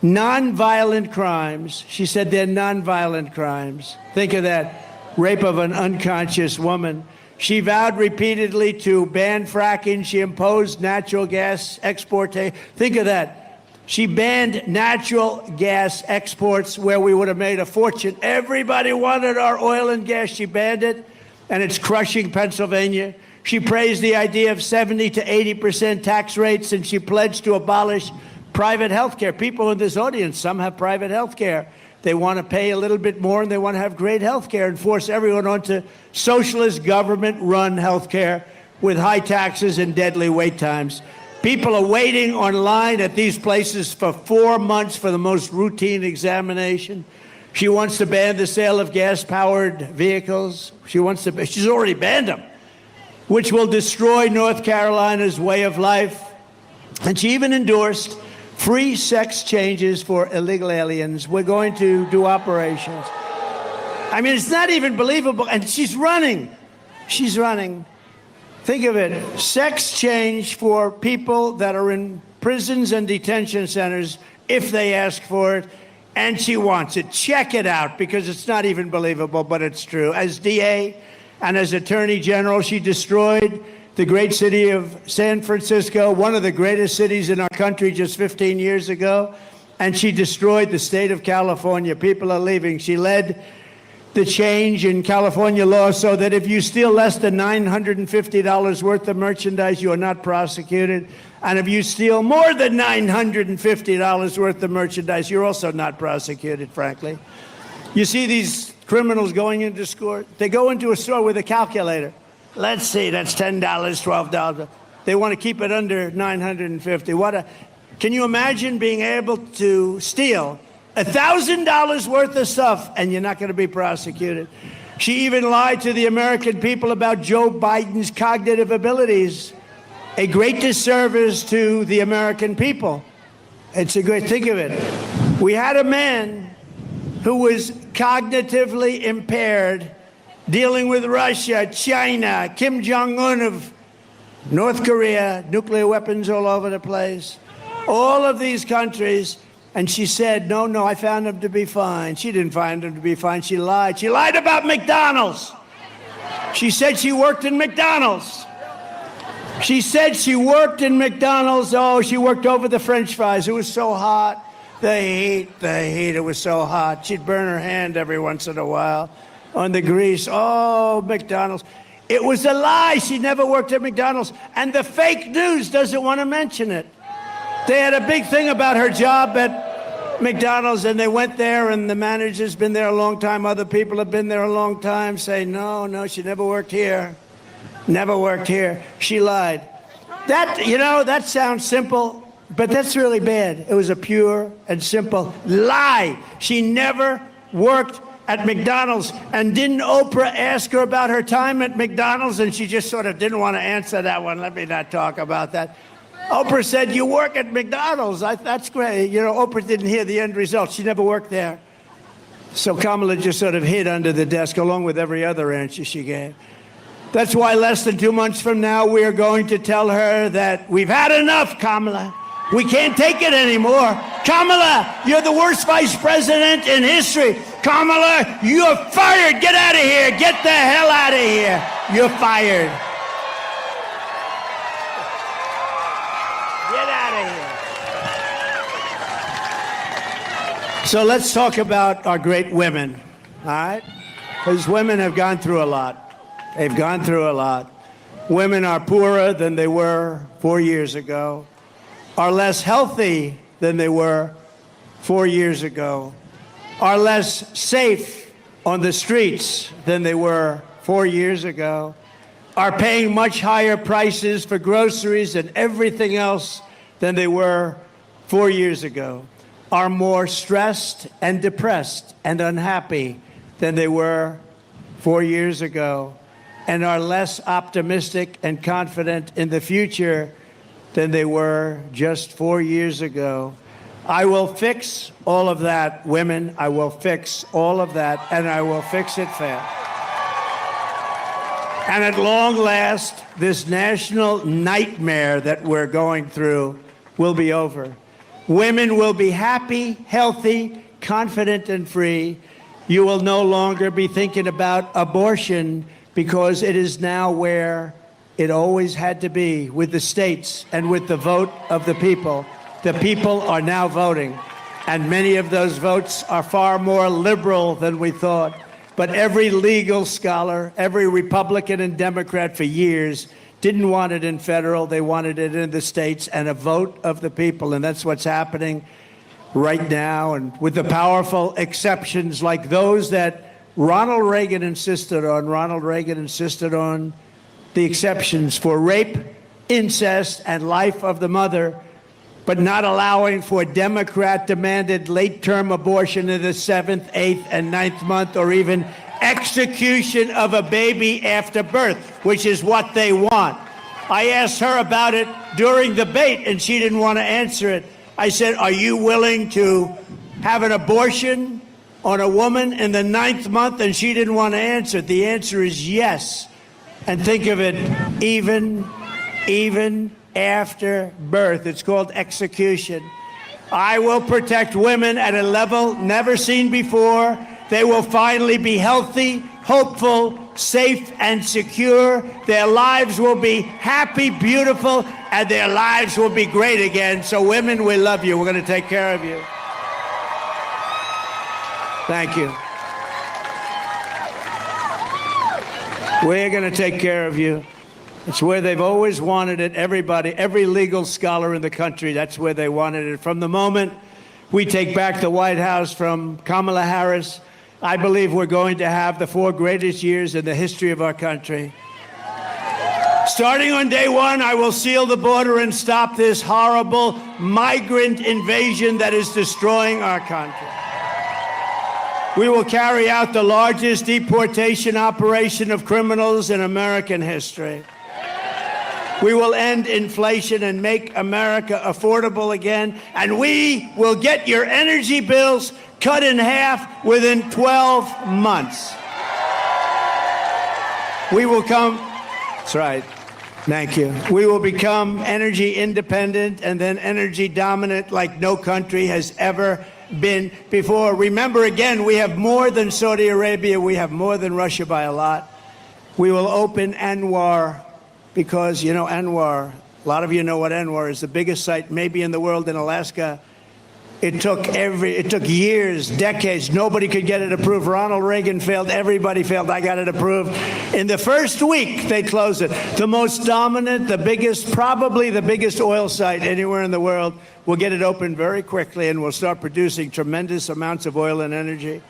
nonviolent crimes. She said they're nonviolent crimes. Think of that. Rape of an unconscious woman. She vowed repeatedly to ban fracking. She imposed natural gas export. Think of that. She banned natural gas exports where we would have made a fortune. Everybody wanted our oil and gas. She banned it, and it's crushing Pennsylvania. She praised the idea of 70 to 80% tax rates, and she pledged to abolish private health care. People in this audience, some have private health care. They want to pay a little bit more, and they want to have great health care and force everyone onto socialist government-run health care with high taxes and deadly wait times. People are waiting online at these places for 4 months for the most routine examination. She wants to ban the sale of gas-powered vehicles. She's already banned them, which will destroy North Carolina's way of life. And she even endorsed free sex changes for illegal aliens. We're going to do operations. I mean, it's not even believable. And she's running. She's running. Think of it. Sex change for people that are in prisons and detention centers if they ask for it. And she wants it. Check it out, because it's not even believable, but it's true. As DA and as Attorney General, she destroyed the great city of San Francisco, one of the greatest cities in our country just 15 years ago, and she destroyed the state of California. People are leaving. She led the change in California law so that if you steal less than $950 worth of merchandise, you are not prosecuted. And if you steal more than $950 worth of merchandise, you're also not prosecuted, frankly. You see these criminals going into store. They go into a store with a calculator. Let's see, that's $10, $12. They want to keep it under $950. Can you imagine being able to steal $1,000 worth of stuff and you're not going to be prosecuted? She even lied to the American people about Joe Biden's cognitive abilities. A great disservice to the American people. It's a great, think of it. We had a man who was cognitively impaired, dealing with Russia, China, Kim Jong-un of North Korea, nuclear weapons all over the place, all of these countries. And she said, no, I found him to be fine. She didn't find him to be fine. She lied. She lied about McDonald's. She said she worked in McDonald's. She said she worked in McDonald's. Oh, she worked over the French fries. It was so hot. The heat, it was so hot. She'd burn her hand every once in a while on the grease. Oh, McDonald's. It was a lie. She never worked at McDonald's. And the fake news doesn't want to mention it. They had a big thing about her job at McDonald's, and they went there, and the manager's been there a long time. Other people have been there a long time, say, no, she never worked here. Never worked here. She lied. That sounds simple, but that's really bad. It was a pure and simple lie. She never worked at McDonald's. And didn't Oprah ask her about her time at McDonald's? And she just sort of didn't want to answer that one. Let me not talk about that. Oprah said, you work at McDonald's. That's great. You know, Oprah didn't hear the end result. She never worked there. So Kamala just sort of hid under the desk along with every other answer she gave. That's why less than 2 months from now, we are going to tell her that we've had enough, Kamala. We can't take it anymore. Kamala, you're the worst vice president in history. Kamala, you're fired. Get out of here. Get the hell out of here. You're fired. Get out of here. So let's talk about our great women, all right? Because women have gone through a lot. They've gone through a lot. Women are poorer than they were 4 years ago, are less healthy than they were 4 years ago, are less safe on the streets than they were 4 years ago, are paying much higher prices for groceries and everything else than they were 4 years ago, are more stressed and depressed and unhappy than they were 4 years ago, and are less optimistic and confident in the future than they were just 4 years ago. I will fix all of that, women. I will fix all of that, and I will fix it fast. And at long last, this national nightmare that we're going through will be over. Women will be happy, healthy, confident, and free. You will no longer be thinking about abortion because it is now where it always had to be, with the states and with the vote of the people. The people are now voting, and many of those votes are far more liberal than we thought. But every legal scholar, every Republican and Democrat for years didn't want it in federal. They wanted it in the states, and a vote of the people. And that's what's happening right now. And with the powerful exceptions like those that Ronald Reagan insisted on. Ronald Reagan insisted on the exceptions for rape, incest, and life of the mother, but not allowing for Democrat-demanded late-term abortion in the 7th, 8th, and 9th month, or even execution of a baby after birth, which is what they want. I asked her about it during the debate, and she didn't want to answer it. I said, are you willing to have an abortion on a woman in the 9th month? And she didn't want to answer it. The answer is yes. And think of it, even after birth. It's called execution. I will protect women at a level never seen before. They will finally be healthy, hopeful, safe, and secure. Their lives will be happy, beautiful, and their lives will be great again. So women, we love you. We're going to take care of you. Thank you. We're going to take care of you. It's where they've always wanted it. Everybody, every legal scholar in the country, that's where they wanted it. From the moment we take back the White House from Kamala Harris, I believe we're going to have the 4 greatest years in the history of our country. Starting on day 1, I will seal the border and stop this horrible migrant invasion that is destroying our country. We will carry out the largest deportation operation of criminals in American history. We will end inflation and make America affordable again, and we will get your energy bills cut in half within 12 months. We will come, that's right, thank you. We will become energy independent and then energy dominant like no country has ever been before. Remember, again, we have more than Saudi Arabia. We have more than Russia by a lot. We will open Anwar because, you know, Anwar, a lot of you know what Anwar is, the biggest site maybe in the world in Alaska. It took years, decades. Nobody could get it approved. Ronald Reagan failed. Everybody failed. I got it approved. In the first week, they closed it. The most dominant, the biggest, probably the biggest oil site anywhere in the world. We'll get it open very quickly, and we'll start producing tremendous amounts of oil and energy.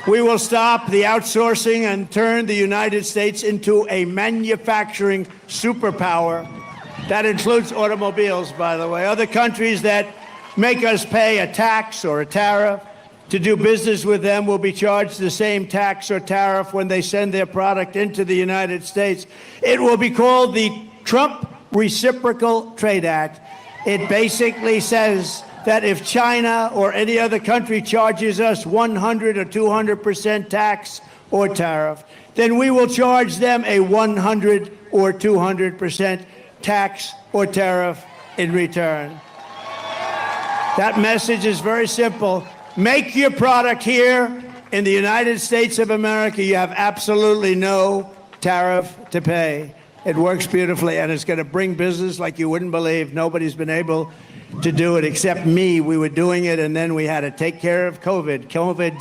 We will stop the outsourcing and turn the United States into a manufacturing superpower. That includes automobiles, by the way. Other countries that make us pay a tax or a tariff to do business with them will be charged the same tax or tariff when they send their product into the United States. It will be called the Trump Reciprocal Trade Act, It basically says that if China or any other country charges us 100 or 200% tax or tariff, then we will charge them a 100 or 200% tax or tariff in return. That message is very simple. Make your product here in the United States of America. You have absolutely no tariff to pay. It works beautifully, and it's going to bring business like you wouldn't believe. Nobody's been able to do it except me. We were doing it, and then we had to take care of COVID.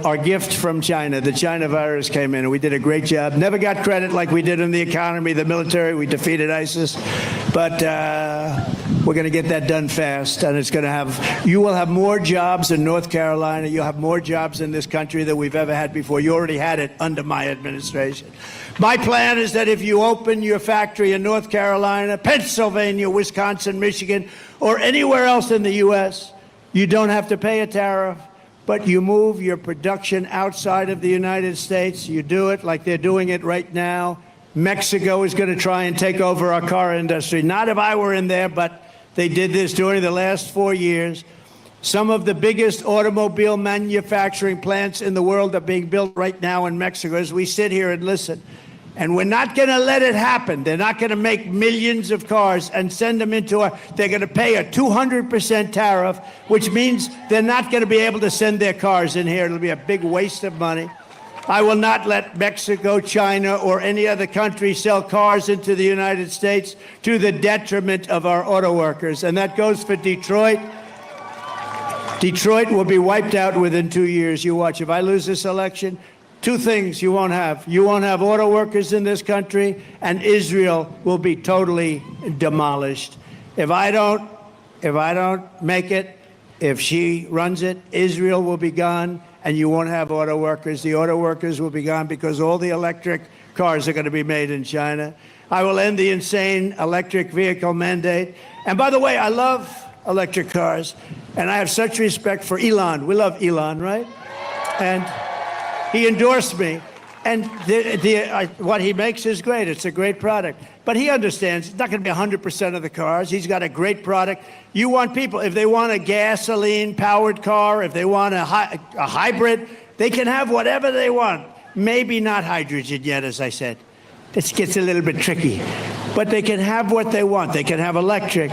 Our gift from China, the China virus came in, and we did a great job. Never got credit like we did in the economy, the military. We defeated ISIS. But we're going to get that done fast, and you will have more jobs in North Carolina. You'll have more jobs in this country than we've ever had before. You already had it under my administration. My plan is that if you open your factory in North Carolina, Pennsylvania, Wisconsin, Michigan, or anywhere else in the U.S., you don't have to pay a tariff, but you move your production outside of the United States. You do it like they're doing it right now. Mexico is going to try and take over our car industry. Not if I were in there, but they did this during the last 4 years. Some of the biggest automobile manufacturing plants in the world are being built right now in Mexico as we sit here and listen. And we're not going to let it happen. They're not going to make millions of cars and send them they're going to pay a 200% tariff, which means they're not going to be able to send their cars in here. It'll be a big waste of money. I will not let Mexico, China, or any other country sell cars into the United States to the detriment of our auto workers. And that goes for Detroit. Detroit will be wiped out within 2 years. You watch. If I lose this election, two things you won't have. You won't have auto workers in this country, and Israel will be totally demolished. If I don't make it, if she runs it, Israel will be gone, and you won't have auto workers. The auto workers will be gone because all the electric cars are going to be made in China. I will end the insane electric vehicle mandate. And by the way, I love electric cars, and I have such respect for Elon. We love Elon, right? And he endorsed me. And what he makes is great. It's a great product. But he understands it's not going to be 100% of the cars. He's got a great product. You want people, if they want a gasoline-powered car, if they want a hybrid, they can have whatever they want. Maybe not hydrogen yet, as I said. This gets a little bit tricky. But they can have what they want. They can have electric.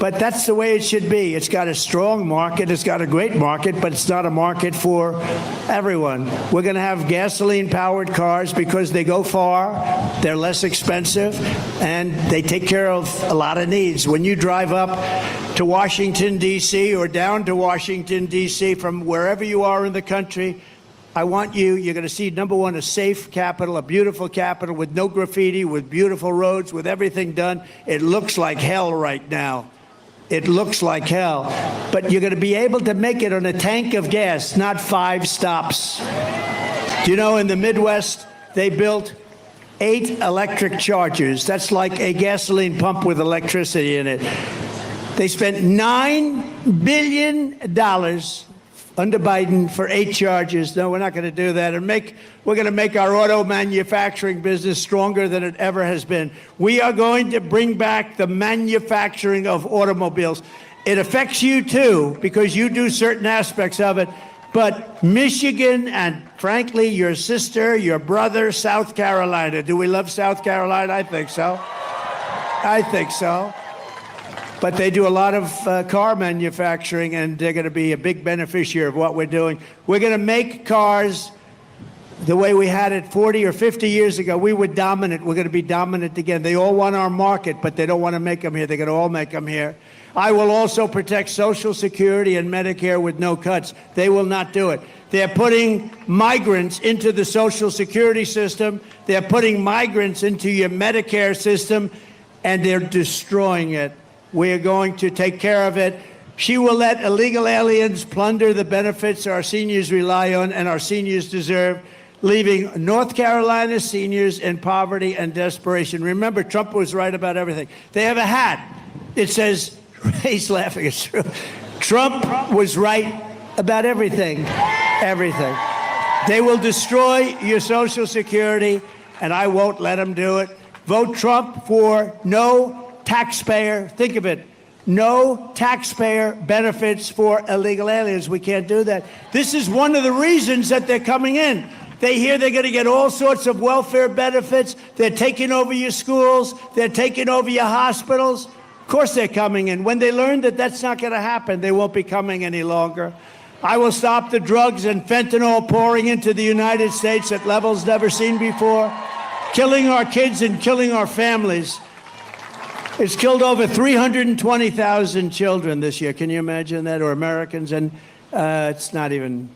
But that's the way it should be. It's got a strong market. It's got a great market, but it's not a market for everyone. We're going to have gasoline-powered cars because they go far, they're less expensive, and they take care of a lot of needs. When you drive up to Washington, D.C., or down to Washington, D.C., from wherever you are in the country, you're going to see, number one, a safe capital, a beautiful capital with no graffiti, with beautiful roads, with everything done. It looks like hell right now. It looks like hell. But you're going to be able to make it on a tank of gas, not 5 stops. Do you know in the Midwest, they built 8 electric chargers? That's like a gasoline pump with electricity in it. They spent $9 billion under Biden for 8 chargers. No, we're not going to do that. We're going to make our auto manufacturing business stronger than it ever has been. We are going to bring back the manufacturing of automobiles. It affects you too, because you do certain aspects of it. But Michigan and, frankly, your sister, your brother, South Carolina. Do we love South Carolina? I think so. I think so. But they do a lot of car manufacturing, and they're going to be a big beneficiary of what we're doing. We're going to make cars the way we had it 40 or 50 years ago. We were dominant. We're going to be dominant again. They all want our market, but they don't want to make them here. They're going to all make them here. I will also protect Social Security and Medicare with no cuts. They will not do it. They're putting migrants into the Social Security system. They're putting migrants into your Medicare system, and they're destroying it. We are going to take care of it. She will let illegal aliens plunder the benefits our seniors rely on and our seniors deserve, leaving North Carolina seniors in poverty and desperation. Remember, Trump was right about everything. They have a hat. It says, he's laughing, it's true. Trump was right about everything. Everything. They will destroy your Social Security, and I won't let them do it. Vote Trump for no taxpayer, think of it, no taxpayer benefits for illegal aliens. We can't do that. This is one of the reasons that they're coming in. They hear they're going to get all sorts of welfare benefits. They're taking over your schools. They're taking over your hospitals. Of course they're coming in. When they learn that that's not going to happen, they won't be coming any longer. I will stop the drugs and fentanyl pouring into the United States at levels never seen before, killing our kids and killing our families. It's killed over 320,000 children this year. Can you imagine that? Or Americans. And it's not even,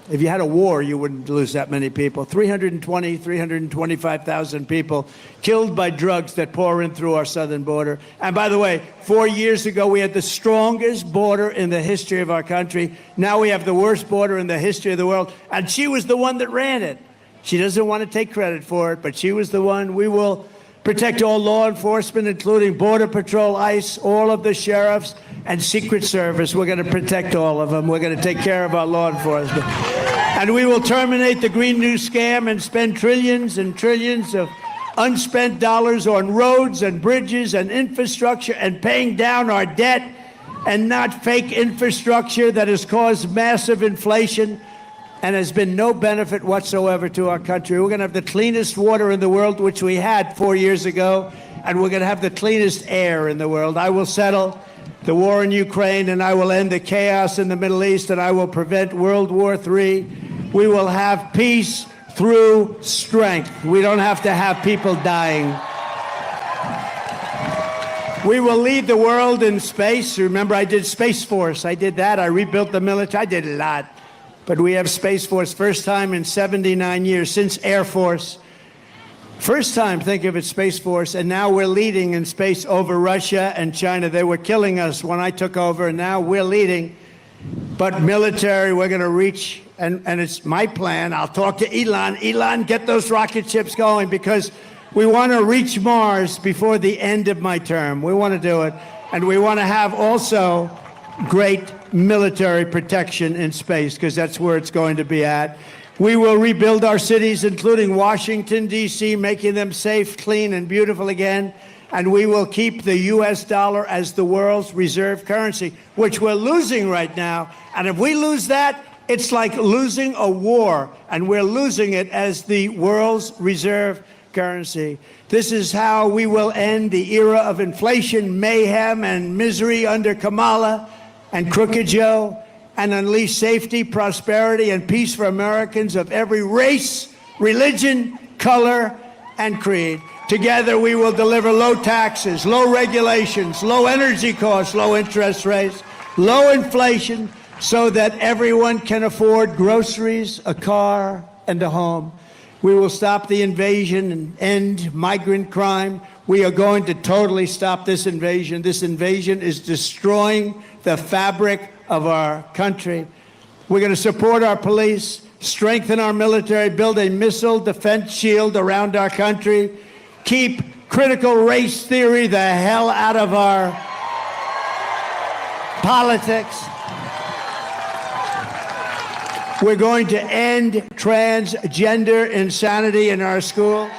if you had a war, you wouldn't lose that many people. 325,000 people killed by drugs that pour in through our southern border. And by the way, 4 years ago, we had the strongest border in the history of our country. Now we have the worst border in the history of the world. And she was the one that ran it. She doesn't want to take credit for it, but she was the one. We will protect all law enforcement, including Border Patrol, ICE, all of the sheriffs, and Secret Service. We're going to protect all of them. We're going to take care of our law enforcement. And we will terminate the Green New Scam and spend trillions and trillions of unspent dollars on roads and bridges and infrastructure and paying down our debt, and not fake infrastructure that has caused massive inflation and has been no benefit whatsoever to our country. We're going to have the cleanest water in the world, which we had 4 years ago, and we're going to have the cleanest air in the world. I will settle the war in Ukraine, and I will end the chaos in the Middle East, and I will prevent World War III. We will have peace through strength. We don't have to have people dying. We will lead the world in space. Remember, I did Space Force. I did that. I rebuilt the military. I did a lot. But we have Space Force, first time in 79 years, since Air Force. First time, think of it, Space Force, and now we're leading in space over Russia and China. They were killing us when I took over, and now we're leading. But military, we're going to reach, and it's my plan. I'll talk to Elon. Elon, get those rocket ships going, because we want to reach Mars before the end of my term. We want to do it. And we want to have also great military protection in space, because that's where it's going to be at. We will rebuild our cities, including Washington, D.C., making them safe, clean, and beautiful again. And we will keep the U.S. dollar as the world's reserve currency, which we're losing right now. And if we lose that, it's like losing a war, and we're losing it as the world's reserve currency. This is how we will end the era of inflation, mayhem, and misery under Kamala and Crooked Joe, and unleash safety, prosperity, and peace for Americans of every race, religion, color, and creed. Together, we will deliver low taxes, low regulations, low energy costs, low interest rates, low inflation, so that everyone can afford groceries, a car, and a home. We will stop the invasion and end migrant crime. We are going to totally stop this invasion. This invasion is destroying the fabric of our country. We're going to support our police, strengthen our military, build a missile defense shield around our country, keep critical race theory the hell out of our politics. We're going to end transgender insanity in our schools.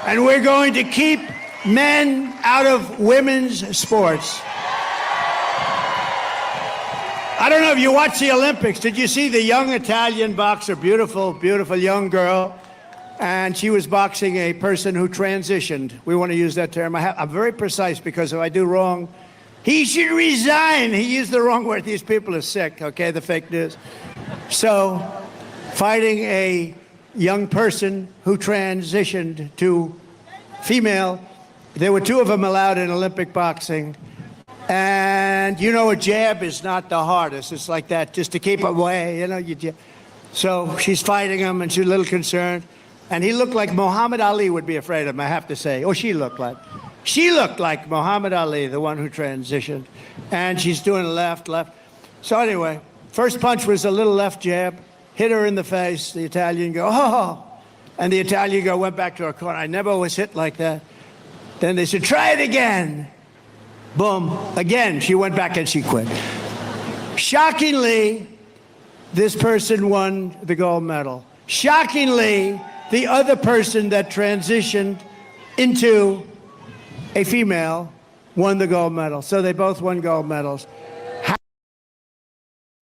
And we're going to keep men out of women's sports. I don't know if you watched the Olympics. Did you see the young Italian boxer, beautiful, beautiful young girl? And she was boxing a person who transitioned. We want to use that term. I'm very precise, because if I do wrong, he should resign. He used the wrong word. These people are sick, okay, the fake news. So, fighting a young person who transitioned to female, there were two of them allowed in Olympic boxing. And you know, a jab is not the hardest. It's like that, just to keep away, you know. So she's fighting him, and she's a little concerned. And he looked like Muhammad Ali would be afraid of him, I have to say. Oh, she looked like Muhammad Ali, the one who transitioned. And she's doing left. So anyway, first punch was a little left jab, hit her in the face. The Italian go, oh. And the Italian go, went back to her corner. I never was hit like that. Then they said, try it again. Boom. Again, she went back and she quit. Shockingly, this person won the gold medal. Shockingly, the other person that transitioned into a female won the gold medal. So they both won gold medals.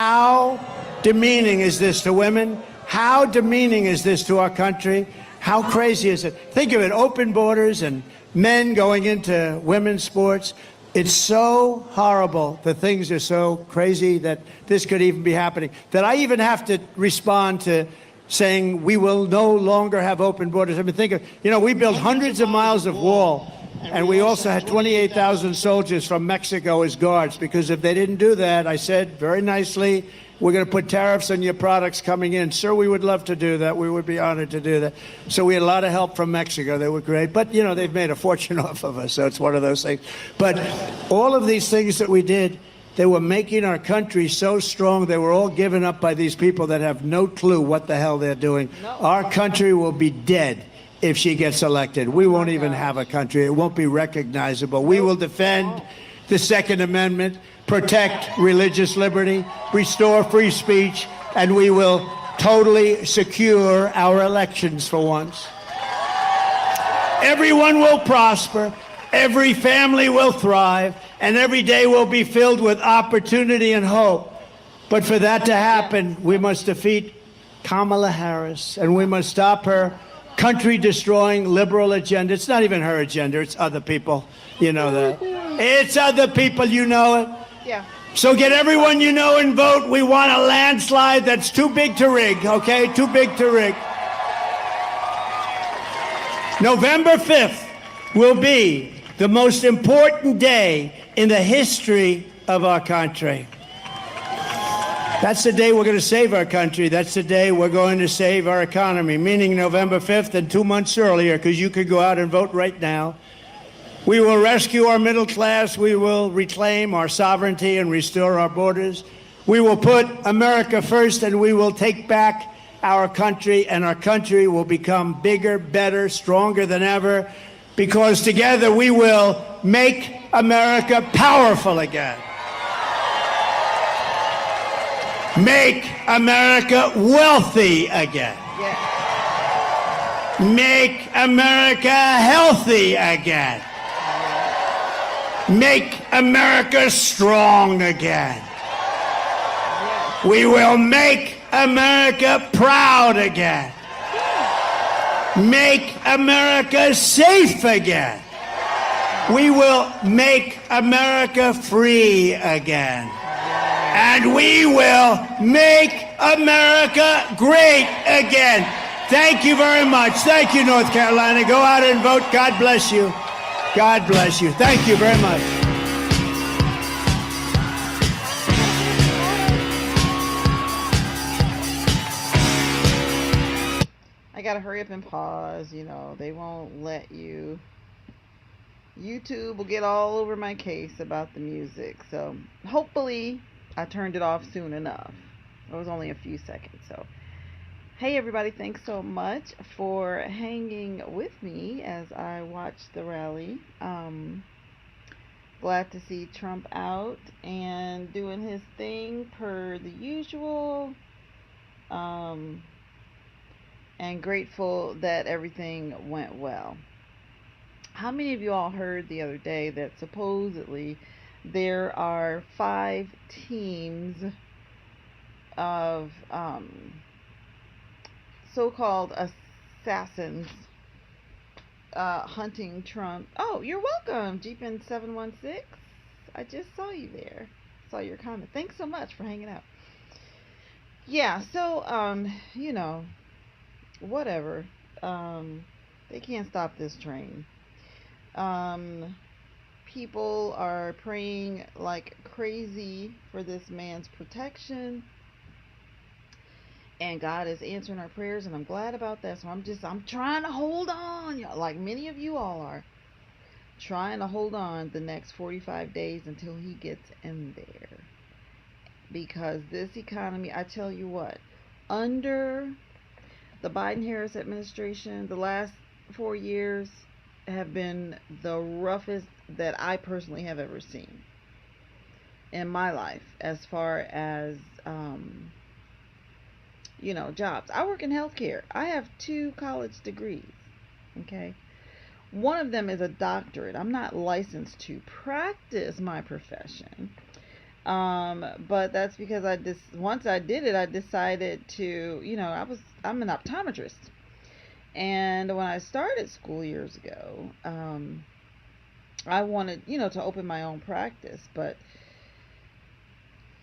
How demeaning is this to women? How demeaning is this to our country? How crazy is it? Think of it, open borders and men going into women's sports. It's so horrible. The things are so crazy that this could even be happening, that I even have to respond to saying we will no longer have open borders. I mean, think of, we built hundreds of miles of wall, and we also had 28,000 soldiers from Mexico as guards, because if they didn't do that, I said very nicely, we're going to put tariffs on your products coming in. Sir, we would love to do that. We would be honored to do that. So we had a lot of help from Mexico. They were great. But, they've made a fortune off of us, so it's one of those things. But all of these things that we did, they were making our country so strong. They were all given up by these people that have no clue what the hell they're doing. No. Our country will be dead if she gets elected. We won't even have a country. It won't be recognizable. We will defend the Second Amendment, protect religious liberty, restore free speech, and we will totally secure our elections for once. Everyone will prosper, every family will thrive, and every day will be filled with opportunity and hope. But for that to happen, we must defeat Kamala Harris, and we must stop her country-destroying liberal agenda. It's not even her agenda, it's other people. You know that. It's other people, you know it. Yeah. So get everyone you know and vote. We want a landslide that's too big to rig, okay? Too big to rig. November 5th will be the most important day in the history of our country. That's the day we're going to save our country. That's the day we're going to save our economy, meaning November 5th and 2 months earlier, because you could go out and vote right now. We will rescue our middle class. We will reclaim our sovereignty and restore our borders. We will put America first, and we will take back our country, and our country will become bigger, better, stronger than ever, because together we will make America powerful again. Make America wealthy again. Yeah. Make America healthy again. Make America strong again. We will make America proud again. Make America safe again. We will make America free again. And we will make America great again. Thank you very much. Thank you, North Carolina. Go out and vote. God bless you. God bless you. Thank you very much. I gotta hurry up and pause. They won't let you. YouTube will get all over my case about the music. So hopefully I turned it off soon enough. It was only a few seconds. So hey everybody, thanks so much for hanging with me as I watched the rally. Glad to see Trump out and doing his thing per the usual. And grateful that everything went well. How many of you all heard the other day that supposedly there are 5 teams of so-called assassins hunting Trump? Oh, you're welcome, Jeepin 716. I just saw you there. Saw your comment. Thanks so much for hanging out. Yeah, so whatever. They can't stop this train. People are praying like crazy for this man's protection, and God is answering our prayers, and I'm glad about that. So I'm trying to hold on, like many of you all are trying to hold on the next 45 days until he gets in there, because this economy, I tell you what, under the Biden-Harris administration, the last 4 years have been the roughest that I personally have ever seen in my life, as far as jobs. I work in healthcare. I have 2 college degrees. Okay, One of them is a doctorate. I'm not licensed to practice my profession. But that's because once I did it, I decided to, I'm an optometrist. And when I started school years ago, I wanted, to open my own practice, but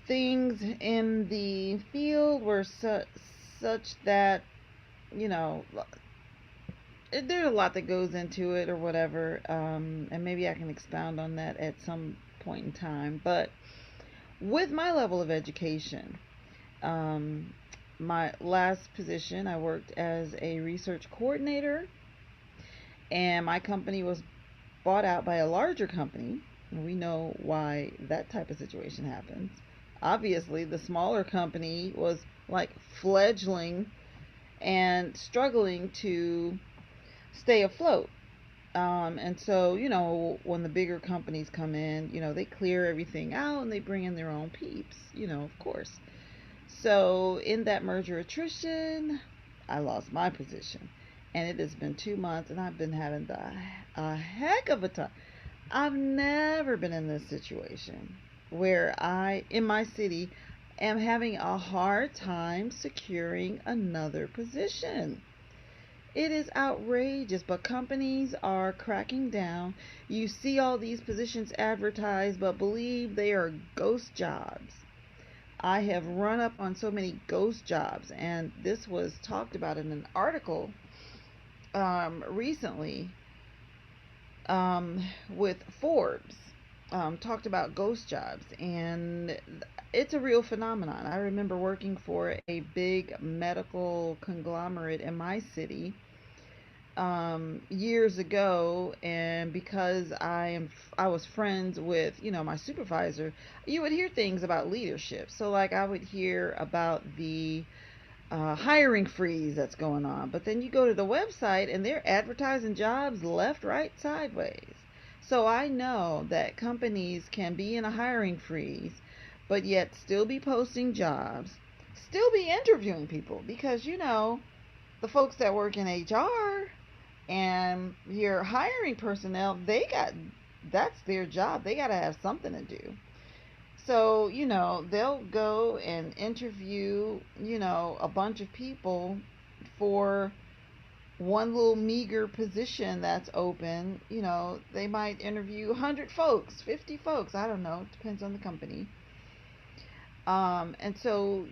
things in the field were such that, you know, there's a lot that goes into it or whatever, and maybe I can expound on that at some point in time. But with my level of education, um, my last position, I worked as a research coordinator, and my company was bought out by a larger company. We know why that type of situation happens. Obviously, the smaller company was like fledgling and struggling to stay afloat. And so, when the bigger companies come in, they clear everything out and they bring in their own peeps, of course. So, in that merger attrition, I lost my position. And it has been 2 months, and I've been having a heck of a time. I've never been in this situation where in my city, am having a hard time securing another position. It is outrageous, but companies are cracking down. You see all these positions advertised, but believe they are ghost jobs. I have run up on so many ghost jobs, and this was talked about in an article recently with Forbes. Talked about ghost jobs, and it's a real phenomenon. I remember working for a big medical conglomerate in my city years ago, and because I was friends with my supervisor, you would hear things about leadership. So like I would hear about the hiring freeze that's going on, but then you go to the website and they're advertising jobs left, right, sideways. So I know that companies can be in a hiring freeze, but yet still be posting jobs, still be interviewing people, because the folks that work in HR and your hiring personnel, that's their job. They got to have something to do. So, they'll go and interview, a bunch of people for one little meager position that's open. They might interview 100 folks, 50 folks, I don't know, it depends on the company. And so,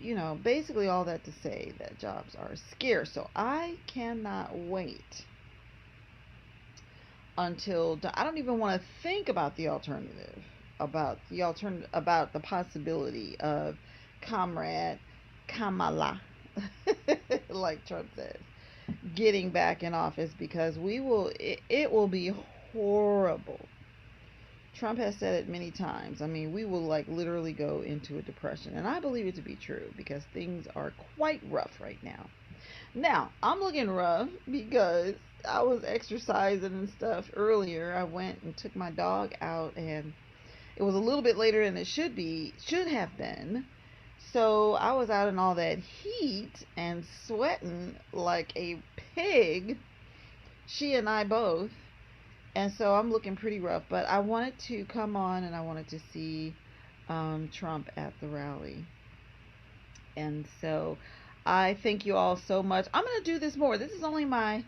basically all that to say that jobs are scarce. So I cannot wait until I don't even want to think about the alternative, about the possibility of Comrade Kamala, like Trump says, getting back in office, because it will be horrible. Trump has said it many times. I mean, we will like literally go into a depression, and I believe it to be true because things are quite rough right now. Now, I'm looking rough because I was exercising and stuff earlier. I went and took my dog out, and it was a little bit later than it should have been. So I was out in all that heat and sweating like a pig. She and I both. And so I'm looking pretty rough. But I wanted to come on and I wanted to see Trump at the rally. And so I thank you all so much. I'm going to do this more. This is only my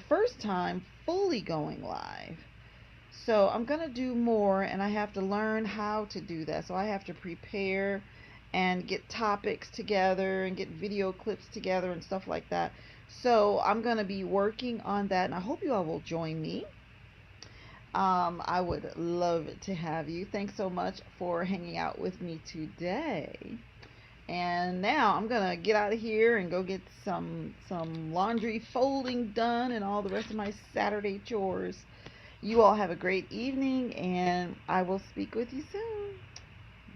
first time fully going live. So I'm going to do more, and I have to learn how to do that. So I have to prepare and get topics together and get video clips together and stuff like that. So I'm going to be working on that, and I hope you all will join me. I would love to have you. Thanks so much for hanging out with me today. And now I'm gonna get out of here and go get some laundry folding done and all the rest of my Saturday chores. You all have a great evening, and I will speak with you soon.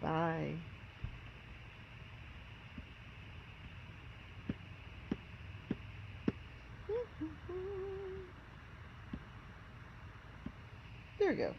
Bye. There we go.